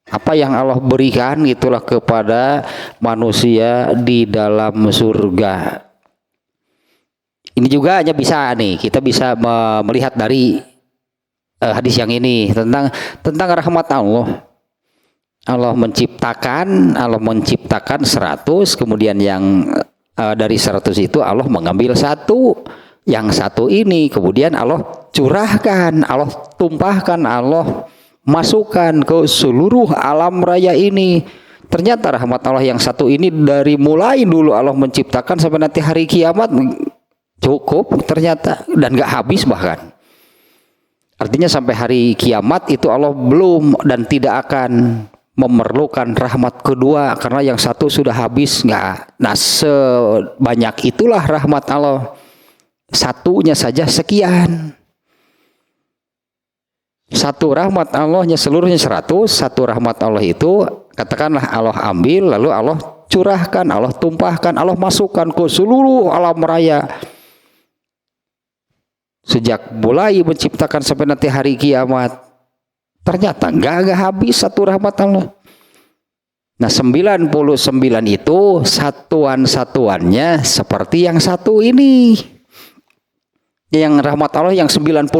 apa yang Allah berikan gitulah kepada manusia di dalam surga. Ini juga hanya bisa nih, kita bisa melihat dari hadis yang ini tentang rahmat Allah. Allah menciptakan 100, kemudian yang dari 100 itu Allah mengambil satu, yang satu ini kemudian Allah curahkan, Allah tumpahkan, Allah masukkan ke seluruh alam raya ini. Ternyata rahmat Allah yang satu ini dari mulai dulu Allah menciptakan sampai nanti hari kiamat cukup ternyata, dan gak habis bahkan. Artinya sampai hari kiamat itu Allah belum dan tidak akan memerlukan rahmat kedua, karena yang satu sudah habis nggak. Nah sebanyak itulah rahmat Allah, satunya saja sekian. Satu rahmat Allahnya seluruhnya 100, satu rahmat Allah itu katakanlah Allah ambil lalu Allah curahkan, Allah tumpahkan, Allah masukkan ke seluruh alam raya. Sejak mulai menciptakan sampai nanti hari kiamat, ternyata nggak habis satu rahmat Allah. Nah 99 itu satuan-satuannya seperti yang satu ini. Yang rahmat Allah yang 99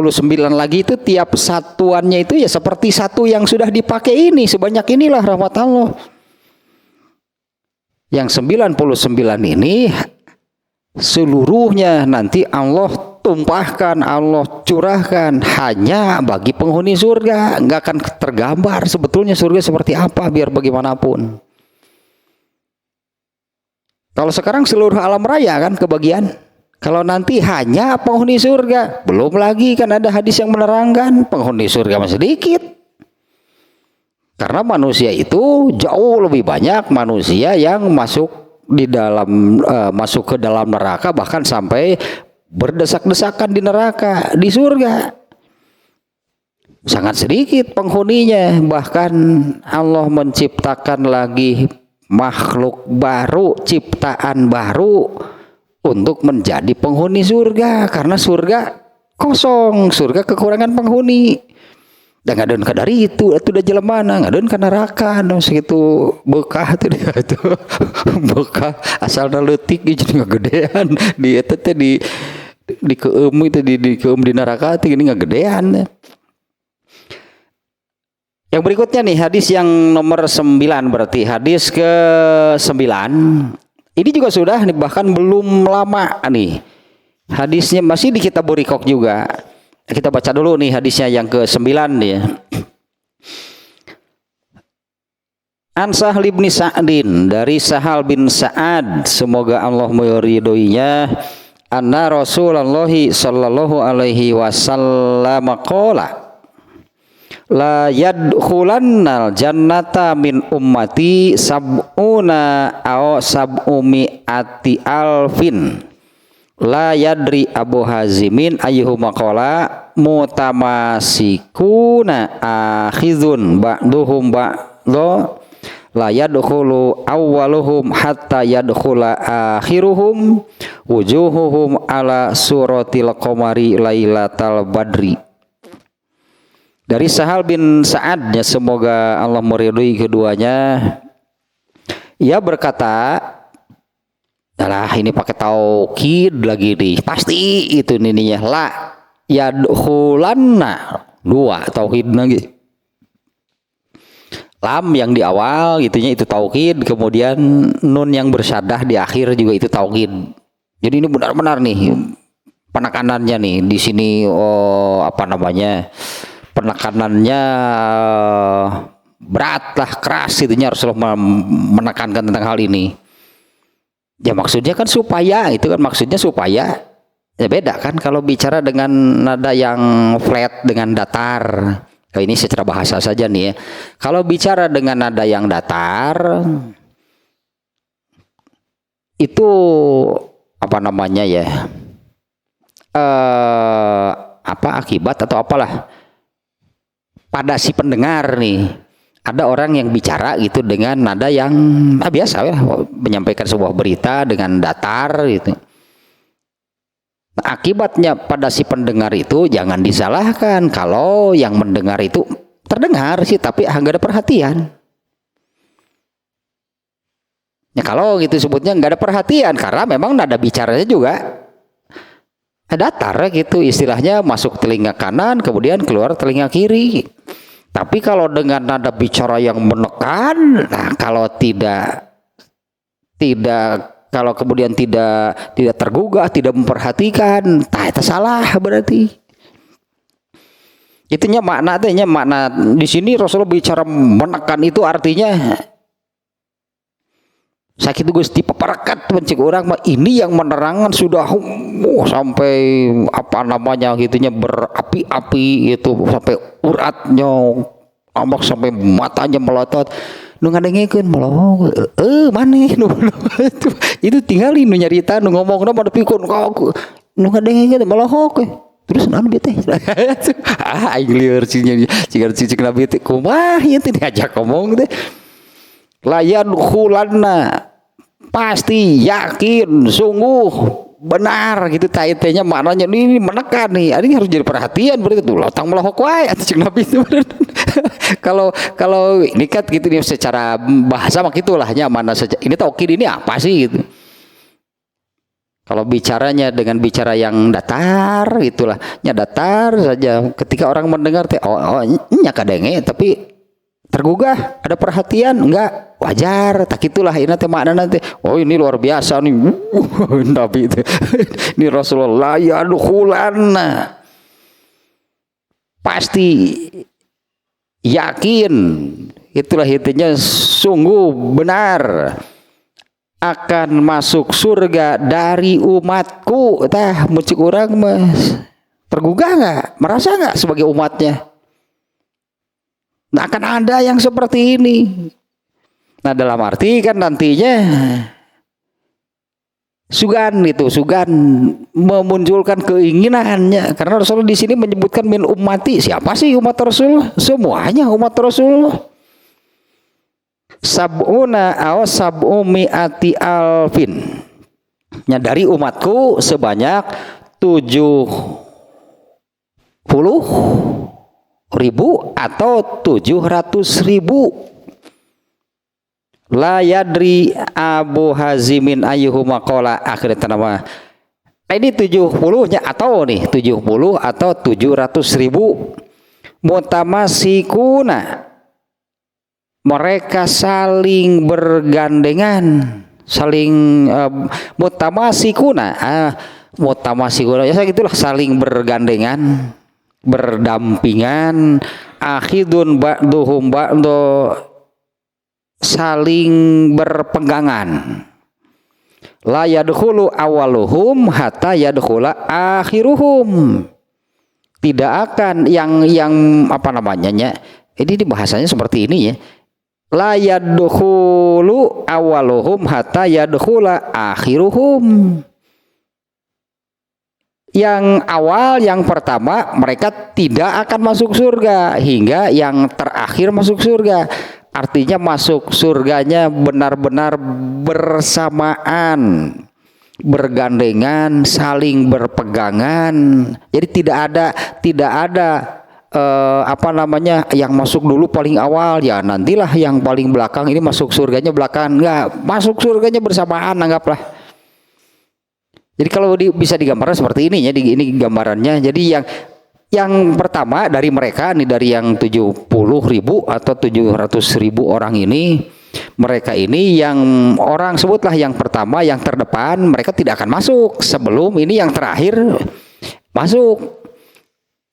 lagi itu tiap satuannya itu ya seperti satu yang sudah dipakai ini, sebanyak inilah rahmat Allah. Yang 99 ini seluruhnya nanti Allah tumpahkan, Allah curahkan hanya bagi penghuni surga. Nggak akan tergambar sebetulnya surga seperti apa biar bagaimanapun. Kalau sekarang seluruh alam raya kan kebagian. Kalau nanti hanya penghuni surga, belum lagi kan ada hadis yang menerangkan penghuni surga masih sedikit. Karena manusia itu jauh lebih banyak manusia yang masuk ke dalam neraka, bahkan sampai berdesak-desakan di neraka. Di surga sangat sedikit penghuninya, bahkan Allah menciptakan lagi makhluk baru, ciptaan baru untuk menjadi penghuni surga, karena surga kosong, surga kekurangan penghuni. Dan ngadeun ka dari itu udah jalan mana, ngadeun ka neraka, no segitu bekah tuh dia itu. Bekah asalna leutik jadi ngagedean. Di eta teh di keum itu di keum di neraka teh gini ngagedean. Yang berikutnya nih hadis yang nomor 9, berarti hadis ke-9. Ini juga sudah nih, bahkan belum lama nih. Hadisnya masih di kitab Burikok juga. Kita baca dulu nih hadisnya yang ke-9 nih. An Sahal bin Sa'din, dari Sahal bin Sa'ad, semoga Allah meridhoinya, anna Rasulullah sallallahu alaihi wasallam qala la yadkhulannal jannata min ummati sab'una aw sab'umi'ati alfin. La yadri Abu Hazimin ayyuhuma qala mutamasikuna akhizun ba'duhum ba'dho la yadkhulu awwaluhum hatta yadkhula akhiruhum wujuhuhum ala suratil qamari lailatal badri. Dari Sahal bin Sa'ad, ya semoga Allah meridhoi keduanya, ia berkata, alah ini pakai taukid lagi nih, pasti itu nininya, la yadkhulanna, dua taukid lagi, lam yang di awal itunya itu taukid, kemudian nun yang bersyadah di akhir juga itu taukid. Jadi ini benar-benar nih penekanannya nih di sini, penekanannya berat lah, keras itunya, Rasulullah menekankan tentang hal ini. Ya maksudnya kan supaya, itu kan maksudnya supaya, ya beda kan kalau bicara dengan nada yang flat dengan datar. Ini secara bahasa saja nih ya. Kalau bicara dengan nada yang datar, itu akibat atau apalah pada si pendengar nih. Ada orang yang bicara gitu dengan nada yang biasa ya, menyampaikan sebuah berita dengan datar gitu. Nah, akibatnya pada si pendengar itu jangan disalahkan kalau yang mendengar itu terdengar sih tapi nggak ada perhatian. Ya kalau gitu sebutnya nggak ada perhatian karena memang nada bicaranya juga datar gitu, istilahnya masuk telinga kanan kemudian keluar telinga kiri. Tapi kalau dengan nada bicara yang menekan, nah kalau kalau kemudian tidak tergugah, tidak memperhatikan, itu salah berarti. Itunya makna di sini Rasulullah bicara menekan itu artinya sakit Gusti peparakat mencik orang mah ini yang menerangkan sudah sampai gitunya berapi-api gitu, sampai uratnya ambak sampai matanya melotot. Nu ngadengikeun melohok maneh nu itu tinggalin nu nyarita nu ngomongna mah dipikun nu ngadengikeun melohok terus naon bete aing lieur cing nabi teh kumaha ieu teh diajak ngomong teh layan khulanna pasti yakin sungguh benar gitu taitnya maknanya ini menekan nih, ini harus jadi perhatian berarti tuh lotang melohok wae atuh cing nabi itu. Kalau ini kan gitu nih secara bahasa mah gitulah nya mana saja ini taukid ini apa sih gitu. Kalau bicaranya dengan bicara yang datar gitulah, nya datar saja, ketika orang mendengar teh nya kadenge tapi tergugah, ada perhatian enggak, wajar, tak itulah ini teh makna nanti. Oh ini luar biasa nih, Nabi itu, ini Rasulullah ya dukhulanna, pasti yakin, itulah intinya sungguh benar akan masuk surga dari umatku. Tah mucik orang mas tergugah nggak, merasa nggak sebagai umatnya? Nah akan ada yang seperti ini. Nah dalam arti kan nantinya sugan memunculkan keinginannya, karena Rasulullah di sini menyebutkan min ummati. Siapa sih umat Rasul? Semuanya umat Rasul. Sab'una aw sab'umi'ati alfin. Ya, dari umatku sebanyak 70.000 atau 700.000. La yadri Abu Hazimin ayyuhuma qala akhirnya nama. Ini 70-nya atau nih 70 atau 700.000. Mutamasikuna, mereka saling bergandengan, saling mutamasikuna ya gitulah, saling bergandengan, berdampingan. Akhidun ba'duhum ba'do, saling berpegangan. La yadkhulu awaluhum hatta yadkhula akhiruhum. Tidak akan yang apa namanya nya. Ini bahasanya seperti ini ya. La yadkhulu awaluhum hatta yadkhula akhiruhum. Yang awal, yang pertama mereka tidak akan masuk surga hingga yang terakhir masuk surga. Artinya masuk surganya benar-benar bersamaan, bergandengan, saling berpegangan. Jadi tidak ada apa namanya yang masuk dulu paling awal ya nantilah yang paling belakang ini masuk surganya belakangan. Enggak, masuk surganya bersamaan, anggaplah. Jadi kalau bisa digambarkan seperti ini ya, ini gambarannya. Jadi yang pertama dari mereka nih, dari yang 70.000 atau 700.000 orang ini, mereka ini yang orang sebutlah yang pertama, yang terdepan, mereka tidak akan masuk sebelum ini yang terakhir masuk.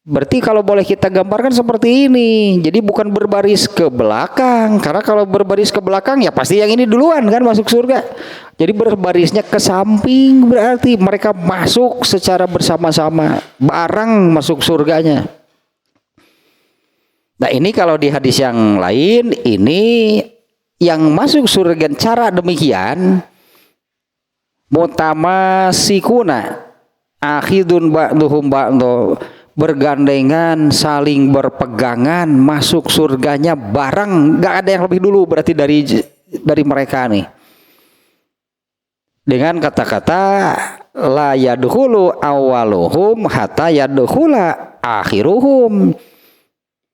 Berarti kalau boleh kita gambarkan seperti ini, jadi bukan berbaris ke belakang, karena kalau berbaris ke belakang ya pasti yang ini duluan kan masuk surga. Jadi berbarisnya ke samping, berarti mereka masuk secara bersama-sama, bareng masuk surganya. Nah ini kalau di hadis yang lain, ini yang masuk surga cara demikian, mutamasikuna akhidun ba'duhum ba'du, bergandengan, saling berpegangan, masuk surganya bareng, nggak ada yang lebih dulu berarti dari mereka nih. Dengan kata-kata la yadkhulu awaluhum hatta yadkhula akhiruhum.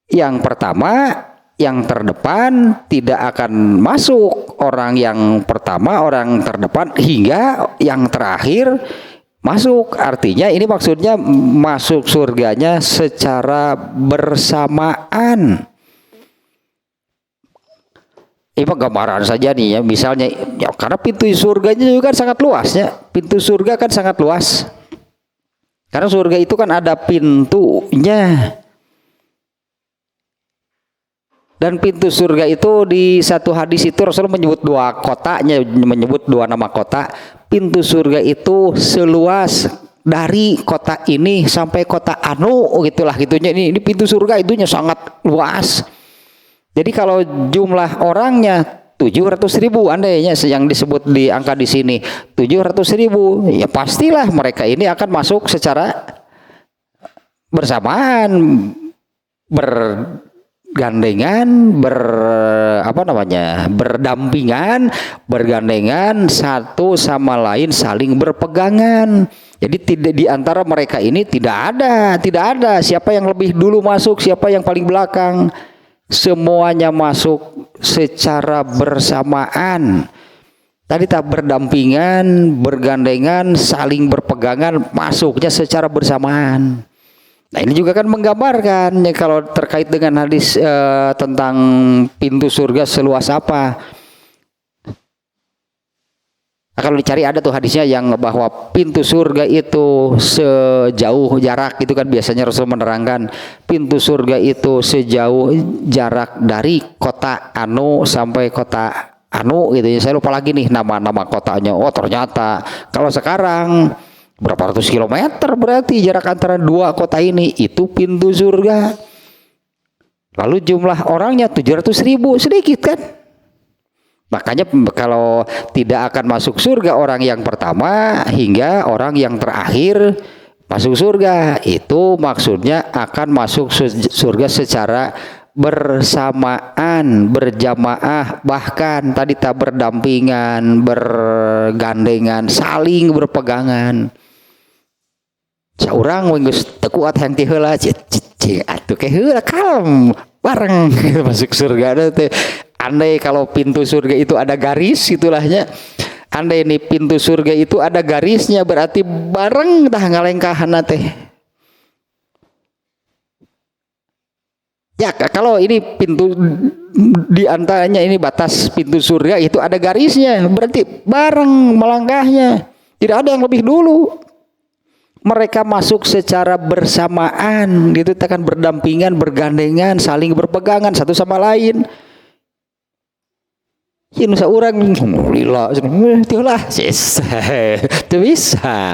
Yang pertama, yang terdepan tidak akan masuk orang yang pertama, orang terdepan hingga yang terakhir masuk. Artinya ini maksudnya masuk surganya secara bersamaan. Ini gambaran saja nih ya, misalnya ya, karena pintu surganya juga kan sangat luas ya. Pintu surga kan sangat luas. Karena surga itu kan ada pintunya. Dan pintu surga itu di satu hadis itu Rasulullah menyebut dua kotanya, menyebut dua nama kota. Pintu surga itu seluas dari kota ini sampai kota anu gitulah gitunya. Ini pintu surga itunya sangat luas. Jadi kalau jumlah orangnya 700.000 andainya yang disebut di angka di sini 700.000, ya pastilah mereka ini akan masuk secara bersamaan, bergandengan, berdampingan, bergandengan, satu sama lain saling berpegangan. Jadi tidak di antara mereka ini tidak ada siapa yang lebih dulu masuk, siapa yang paling belakang. Semuanya masuk secara bersamaan. Tadi tak berdampingan, bergandengan, saling berpegangan, masuknya secara bersamaan. Nah ini juga kan menggambarkan ya, kalau terkait dengan hadis tentang pintu surga seluas apa. Kalau dicari ada tuh hadisnya yang bahwa pintu surga itu sejauh jarak, itu kan biasanya Rasul menerangkan pintu surga itu sejauh jarak dari kota anu sampai kota anu gitu ya. Saya lupa lagi nih nama kotanya. Oh ternyata kalau sekarang berapa ratus kilometer berarti jarak antara dua kota ini, itu pintu surga. Lalu jumlah orangnya 700.000, sedikit kan. Makanya kalau tidak akan masuk surga orang yang pertama hingga orang yang terakhir masuk surga, itu maksudnya akan masuk surga secara bersamaan, berjamaah, bahkan tadi tak berdampingan, bergandengan, saling berpegangan. Saurang geus teu kuat hayang ti heula atuh ke heula kalem bareng masuk surga teh. Andai kalau pintu surga itu ada garis itulahnya. Andai ini pintu surga itu ada garisnya, berarti bareng tah ngalengkahanna teh. Ya kalau ini pintu di antaranya ini batas pintu surga itu ada garisnya, berarti bareng melangkahnya. Tidak ada yang lebih dulu. Mereka masuk secara bersamaan, gitu, akan berdampingan, bergandengan, saling berpegangan satu sama lain. Ya nusa urang lila lah sis. Teu bisa.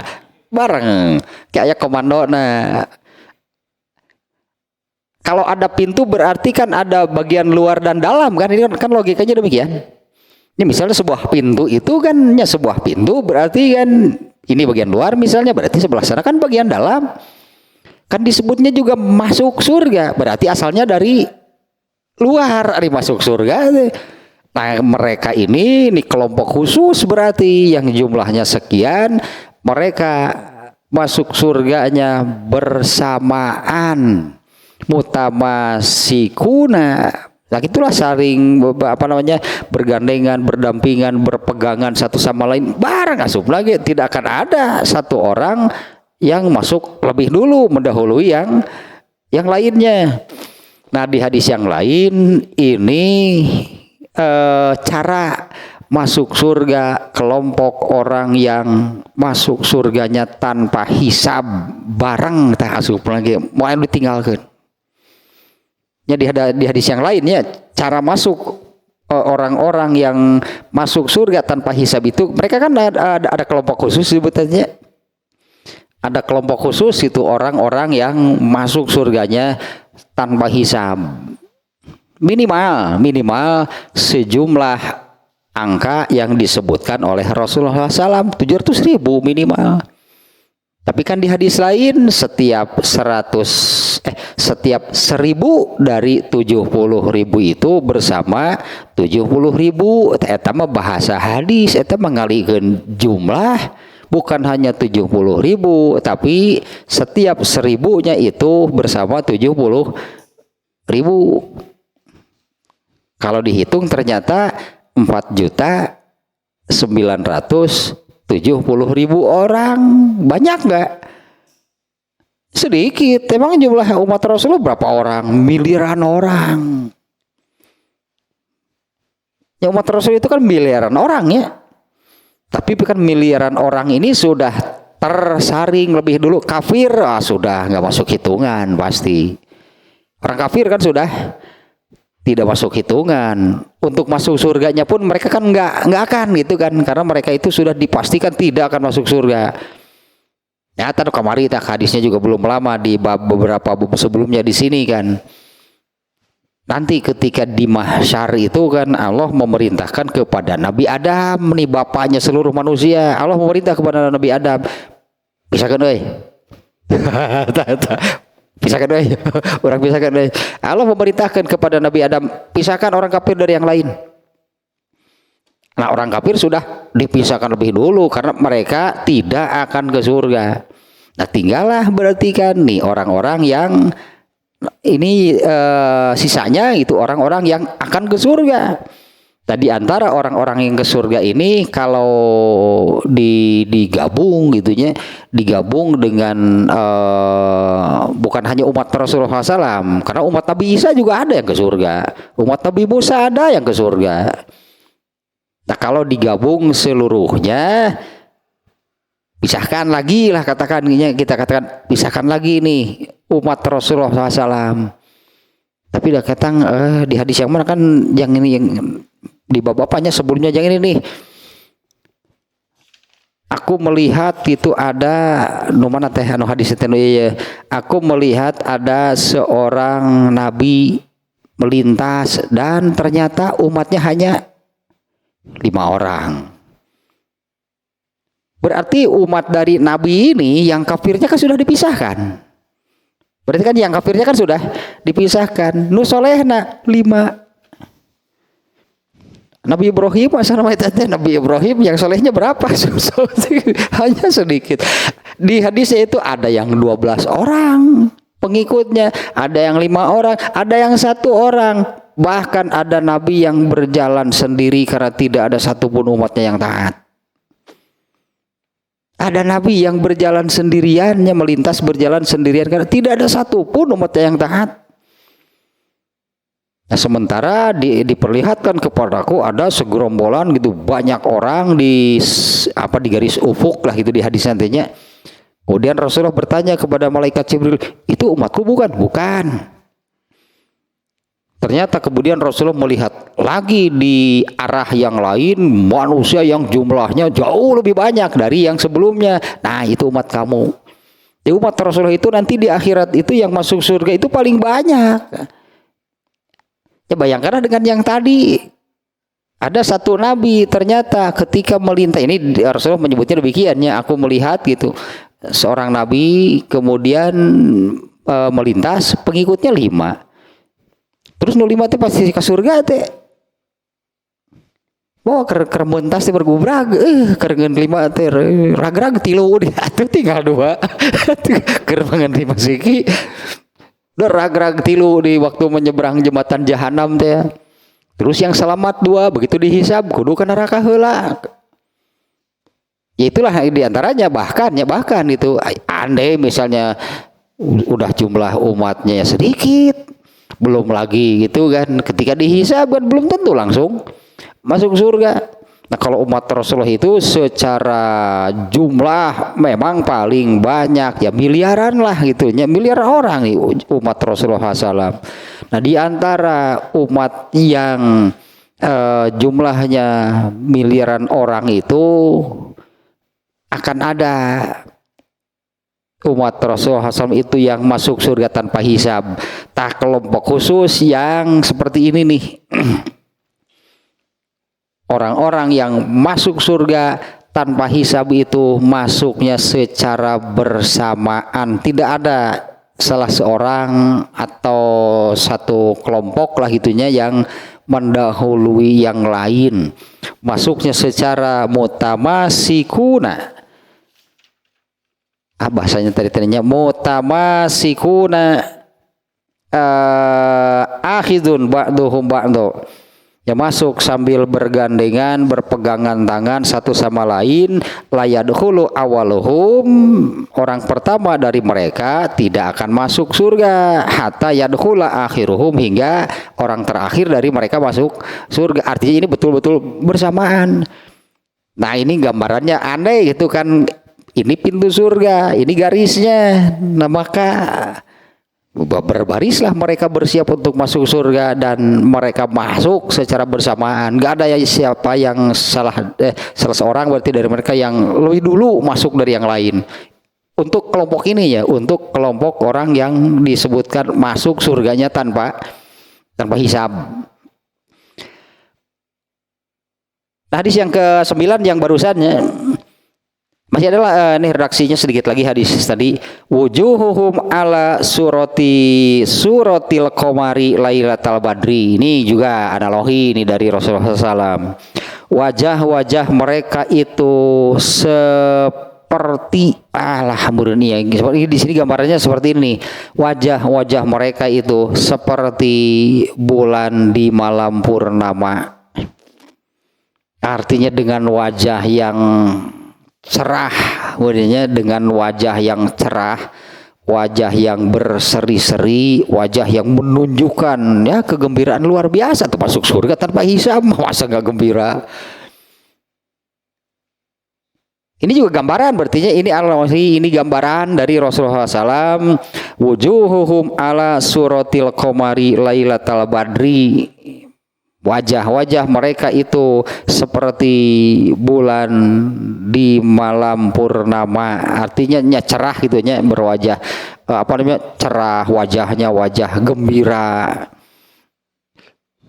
Bareng kayak komando nah. Kalau ada pintu berarti kan ada bagian luar dan dalam kan, ini kan logikanya demikian. Ini misalnya sebuah pintu itu kan ya sebuah pintu berarti kan ini bagian luar misalnya berarti sebelah sana kan bagian dalam. Kan disebutnya juga masuk surga berarti asalnya dari luar, dari masuk surga. Nah mereka ini kelompok khusus berarti yang jumlahnya sekian, mereka masuk surganya bersamaan, mutamasikuna. Nah itulah saling bergandengan, berdampingan, berpegangan satu sama lain, bareng asup lagi. Tidak akan ada satu orang yang masuk lebih dulu mendahului yang lainnya. Nah di hadis yang lain ini cara masuk surga kelompok orang yang masuk surganya tanpa hisab bareng tak asup lagi mau ditinggalkan. Ya di hadis yang lainnya cara masuk orang-orang yang masuk surga tanpa hisab itu mereka kan ada kelompok khusus sebutannya. Ada kelompok khusus itu orang-orang yang masuk surganya tanpa hisab. Minimal sejumlah angka yang disebutkan oleh Rasulullah SAW 700.000 minimal. Tapi kan di hadis lain setiap 1000 dari 70.000 itu bersama 70.000. Eta mah bahasa hadis, eta mengalihkan jumlah bukan hanya 70.000 tapi setiap 1000-nya itu bersama 70.000. Kalau dihitung ternyata 4.970.000 orang. Banyak nggak? Sedikit. Emang jumlah umat Rasulullah berapa orang? Miliaran orang. Ya umat Rasul itu kan miliaran orang ya. Tapi kan miliaran orang ini sudah tersaring lebih dulu. Kafir sudah nggak masuk hitungan pasti. Orang kafir kan sudah tidak masuk hitungan. Untuk masuk surganya pun mereka kan nggak akan gitu kan, karena mereka itu sudah dipastikan tidak akan masuk surga. Ya tadi kemarin hadisnya juga belum lama di beberapa bab sebelumnya di sini kan. Nanti ketika di mahsyar itu kan Allah memerintahkan kepada Nabi Adam, nih bapaknya seluruh manusia. Allah memerintah kepada Nabi Adam, pisahkan euy. Pisahkan deh, orang pisahkan deh. Allah memerintahkan kepada Nabi Adam, pisahkan orang kafir dari yang lain. Nah orang kafir sudah dipisahkan lebih dulu karena mereka tidak akan ke surga. Nah tinggallah berarti kan nih orang-orang yang ini sisanya itu orang-orang yang akan ke surga. Tadi antara orang-orang yang ke surga ini kalau digabung gitunya, digabung dengan bukan hanya umat Rasulullah SAW, karena umat Nabi Isa juga ada yang ke surga, umat Nabi Musa ada yang ke surga. Nah kalau digabung seluruhnya, pisahkan lagi lah kita katakan pisahkan lagi nih umat Rasulullah SAW. Tapi dah kata di hadis yang mana kan yang ini yang di bapaknya sebelumnya yang ini nih. Aku melihat itu ada numana teh anu hadis teh ya. Aku melihat ada seorang nabi melintas dan ternyata umatnya hanya 5 orang. Berarti umat dari nabi ini yang kafirnya kan sudah dipisahkan. Berarti kan yang kafirnya kan sudah dipisahkan. Nu solehna 5. Nabi Ibrahim Nabi Ibrahim yang solehnya berapa? Hanya sedikit. Di hadisnya itu ada yang 12 orang pengikutnya, ada yang 5 orang, ada yang 1 orang. Bahkan ada nabi yang berjalan sendiri karena tidak ada satupun umatnya yang taat. Ada nabi yang berjalan sendiriannya, melintas berjalan sendirian karena tidak ada satupun umatnya yang taat. Nah, sementara diperlihatkan kepadaku ada segerombolan gitu banyak orang di garis ufuk lah gitu di hadis nantinya. Kemudian Rasulullah bertanya kepada malaikat Jibril, itu umatku bukan? Bukan. Ternyata kemudian Rasulullah melihat lagi di arah yang lain manusia yang jumlahnya jauh lebih banyak dari yang sebelumnya. Nah, itu umat kamu. Di umat Rasulullah itu nanti di akhirat itu yang masuk surga itu paling banyak. Ya bayangkan dengan yang tadi. Ada satu nabi ternyata ketika melintas, ini Rasulullah menyebutnya demikiannya, aku melihat gitu. Seorang nabi kemudian melintas, pengikutnya 5. Terus 05 teh pasti ke surga teh. Wah, keur mentas teh bergubrag, keur 5 teh ragrag 3 deh. Atuh tinggal 2. Keur mangan 5 siki. Udah ragrag 3 di waktu menyeberang jembatan jahanam teh. Terus yang selamat 2, begitu dihisab kudu ka neraka heula. Ya itulah di antaranya bahkan itu andai misalnya udah jumlah umatnya sedikit, belum lagi gitu kan, ketika dihisab kan belum tentu langsung masuk surga. Nah, kalau umat Rasulullah itu secara jumlah memang paling banyak, ya miliaran lah gitu, ya miliaran orang nih umat Rasulullah SAW. Nah, di antara umat yang jumlahnya miliaran orang itu akan ada umat Rasulullah SAW itu yang masuk surga tanpa hisab. Tak kelompok khusus yang seperti ini nih. Orang-orang yang masuk surga tanpa hisab itu masuknya secara bersamaan. Tidak ada salah seorang atau satu kelompok lah gitunya yang mendahului yang lain. Masuknya secara mutamasikuna. Bahasanya tadinya mutamasikuna akhidun ba'duhum ba'du. Ya masuk sambil bergandengan, berpegangan tangan satu sama lain. Layadkhulu awaluhum, orang pertama dari mereka tidak akan masuk surga hatta yadkhula akhiruhum, hingga orang terakhir dari mereka masuk surga. Artinya ini betul-betul bersamaan. Nah, ini gambarannya aneh gitu kan. Ini pintu surga, ini garisnya. Nah, maka berbarislah mereka bersiap untuk masuk surga dan mereka masuk secara bersamaan. Gak ada siapa yang salah seorang berarti dari mereka yang lebih dulu masuk dari yang lain. Untuk kelompok ini ya, untuk kelompok orang yang disebutkan masuk surganya tanpa hisab. Hadis yang ke-9 yang barusannya masih adalah nih redaksinya sedikit lagi hadis tadi, wujuhuhum ala suratil qamari lailatal badri. Ini juga analogi ini dari Rasulullah SAW. Wajah-wajah mereka itu seperti alhamdulillah ya. Seperti di sini gambarannya seperti ini. Wajah-wajah mereka itu seperti bulan di malam purnama. Artinya dengan wajah yang cerah, wajahnya dengan wajah yang cerah, wajah yang berseri-seri, wajah yang menunjukkan ya kegembiraan luar biasa. Tuh masuk surga tanpa hisab, masa nggak gembira? Ini juga gambaran, berarti ini gambaran dari Rasulullah SAW. Wujuhuhum ala suratil qamari lailatal badri. Wajah-wajah mereka itu seperti bulan di malam purnama, artinya cerah gitu nya, berwajah cerah, wajahnya wajah gembira.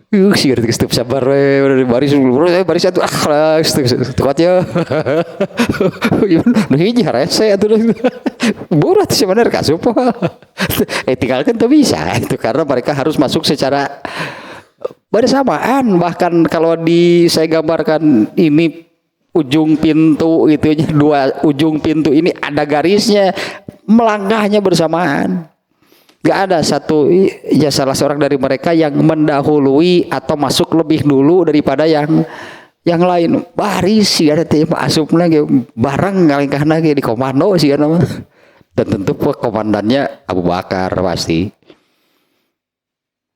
Sih stop sabar baris satu kuatnya. Nah ini rese atuh. Burat sebenarnya kasupo. Tinggalkan tuh bisa itu karena mereka harus masuk secara bersamaan. Bahkan kalau saya gambarkan ini ujung pintu itu, 2 ujung pintu ini ada garisnya, melangkahnya bersamaan. Gak ada satu ya salah seorang dari mereka yang mendahului atau masuk lebih dulu daripada yang lain. Baris sih ada teh asupna ge barang ngalingkahna ge di komando sih nama. Dan tentu komandannya Abu Bakar pasti.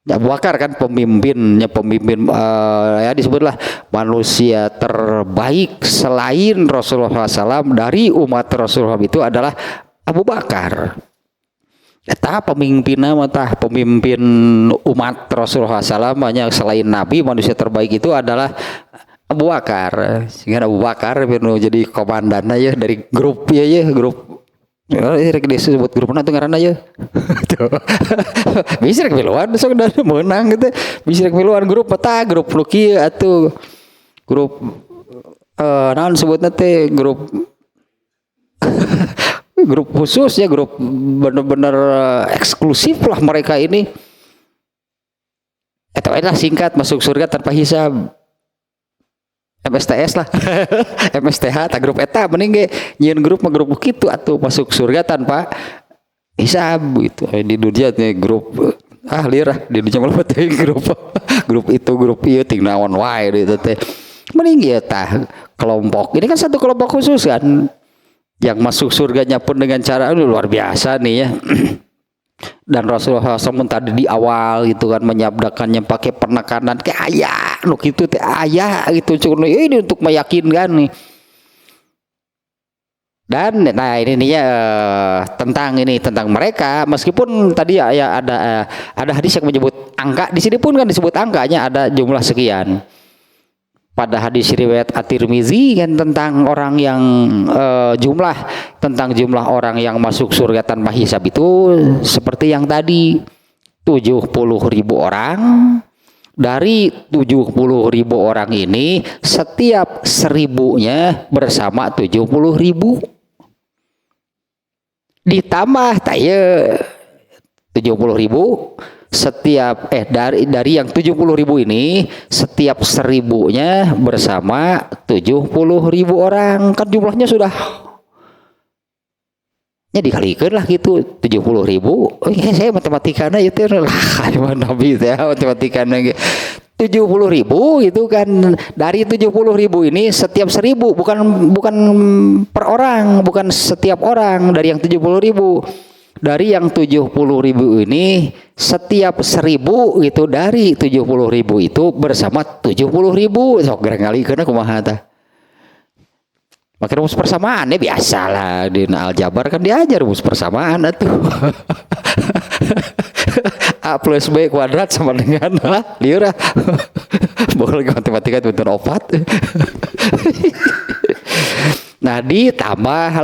Abu Bakar kan pemimpin ya disebutlah manusia terbaik selain Rasulullah SAW dari umat Rasulullah itu adalah Abu Bakar. Eta pemimpinna mah tah pemimpin umat Rasulullah SAW banyak selain Nabi, manusia terbaik itu adalah Abu Bakar. Sehingga Abu Bakar jadi komandannya ya dari grup ya grup. Rek disebut grup nanti ngaranna ya. Bisa rek miluan sok da menang gitu. Bisa rek miluan grup peta grup nu kieu atuh. Grup naon sebutna teh grup grup khusus ya, grup benar-benar eksklusif lah mereka ini. Eta lah singkat masuk surga tanpa hisab. MSTS lah. MSTH tak grup eta mending ge nyieun grup mah grup kitu atuh masuk surga tanpa hisab gitu. Di dunia teh grup lirah di dunia mah teh grup grup itu grup ieu ting naon wae gitu teh. Mending ya tah kelompok. Ini kan satu kelompok khusus kan. Yang masuk surganya pun dengan cara luar biasa nih ya. Dan Rasulullah SAW tadi di awal gitu kan menyabdakannya pakai penekanan kayak ayah nuk itu teh ayah gitu cuman ini untuk meyakinkan nih. Dan nah ini nih ya tentang mereka, meskipun tadi ya ada hadis yang menyebut angka, di sini pun kan disebut angkanya ada jumlah sekian. Pada hadis riwayat At-Tirmizi kan tentang orang yang jumlah orang yang masuk surga tanpa hisab itu seperti yang tadi 70.000 orang. Dari 70.000 orang ini setiap 1.000-nya bersama 70.000 ditambah taya 70.000 setiap dari yang 70.000 ini setiap 1.000-nya bersama 70.000 orang, kan jumlahnya sudah ya dikalikan lah gitu 70.000. Saya matematikana itu lah Nabi saya matematikana 70.000 gitu kan. Dari 70.000 ini setiap 1.000 bukan per orang, bukan setiap orang dari yang 70.000. Dari yang 70.000 ini setiap 1.000 gitu dari 70.000 itu bersama 70.000. Sok gerang ngalikeun kumaha tah. Makin rumus persamaan ya biasalah di aljabar kan diajar rumus persamaan atuh. A plus B kuadrat sama dengan liur. Boleh matematika itu betul opat. Nah ditambah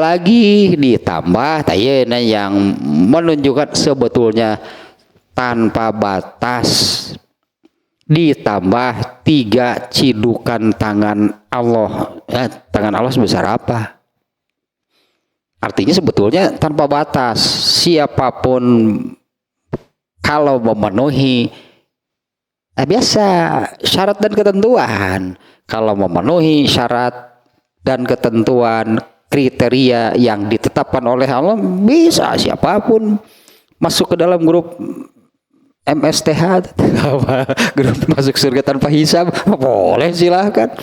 tayena yang menunjukkan sebetulnya tanpa batas, ditambah 3 cidukan tangan Allah. Tangan Allah sebesar apa? Artinya sebetulnya tanpa batas, siapapun kalau memenuhi biasa syarat dan ketentuan, kalau memenuhi syarat dan ketentuan kriteria yang ditetapkan oleh Allah, bisa siapapun masuk ke dalam grup MSTH, grup masuk surga tanpa hisab, boleh silahkan.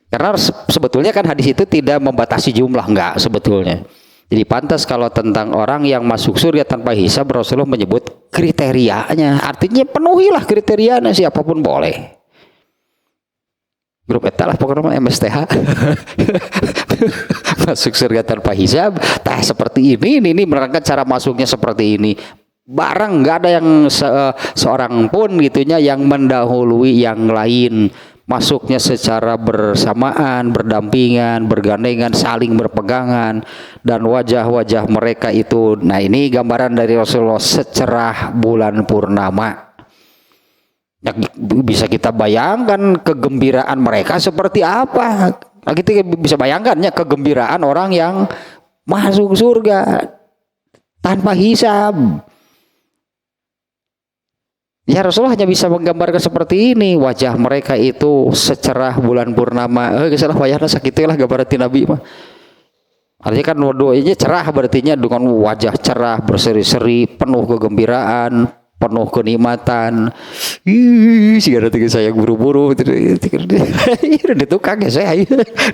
Karena sebetulnya kan hadis itu tidak membatasi jumlah, enggak sebetulnya. Jadi pantas kalau tentang orang yang masuk surga tanpa hisab, Rasulullah menyebut kriterianya, artinya penuhilah kriterianya, siapapun boleh. Grup eta lah pokoknya MSTH masuk surga tanpa hisab. Tah seperti ini menerangkan cara masuknya seperti ini. Barang nggak ada yang seorang pun gitunya yang mendahului yang lain, masuknya secara bersamaan, berdampingan, bergandengan, saling berpegangan, dan wajah-wajah mereka itu. Nah ini gambaran dari Rasulullah secerah bulan purnama. Ya, bisa kita bayangkan kegembiraan mereka seperti apa. Kita bisa bayangkannya kegembiraan orang yang masuk surga tanpa hisab. Ya Rasulullah hanya bisa menggambarkan seperti ini. Wajah mereka itu secerah bulan purnama. Salah wajahnya sakitlah gambaran Nabi mah. Artinya kan doanya cerah, berartinya dengan wajah cerah, berseri-seri, penuh kegembiraan, penuh kenikmatan. Sigara tiga saya buru-buru di tukang ya saya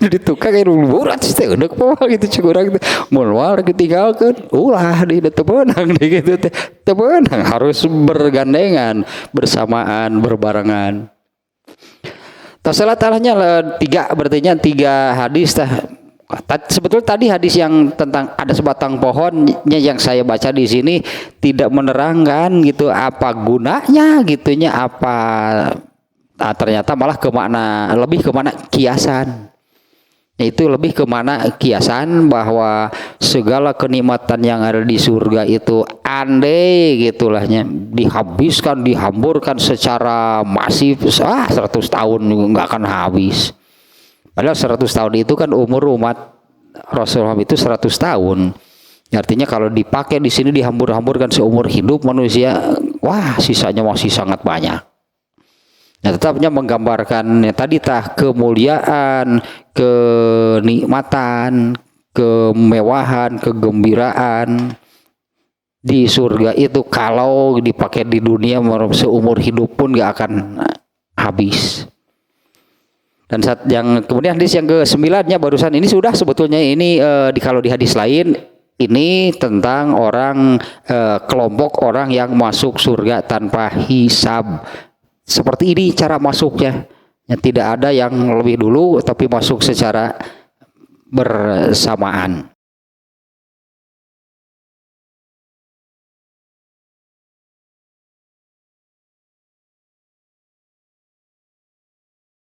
di tukang ya buru-buru atas teh udah apa gitu curang mulwar ditinggalkan ulah di tebenang gitu tebenang harus bergandengan bersamaan berbarengan. Tasalah talahnya 3 berarti 3 hadis tah Sebetulnya tadi hadis yang tentang ada sebatang pohonnya yang saya baca di sini tidak menerangkan gitu apa gunanya gitunya apa. Nah, ternyata malah lebih ke mana kiasan. Itu lebih ke mana kiasan bahwa segala kenikmatan yang ada di surga itu andai gitulahnya dihabiskan dihamburkan secara masif 100 tahun juga nggak akan habis. Padahal 100 tahun itu kan umur umat Rasulullah itu 100 tahun. Artinya kalau dipakai di sini dihambur-hamburkan seumur hidup manusia, wah sisanya masih sangat banyak. Nah, tetapnya menggambarkan tadi kemuliaan, kenikmatan, kemewahan, kegembiraan di surga itu kalau dipakai di dunia seumur hidup pun gak akan habis. Dan yang kemudian hadis yang ke-9-nya barusan ini sudah sebetulnya ini kalau di hadis lain ini tentang kelompok orang yang masuk surga tanpa hisab. Seperti ini cara masuknya. Ya, tidak ada yang lebih dulu tapi masuk secara bersamaan.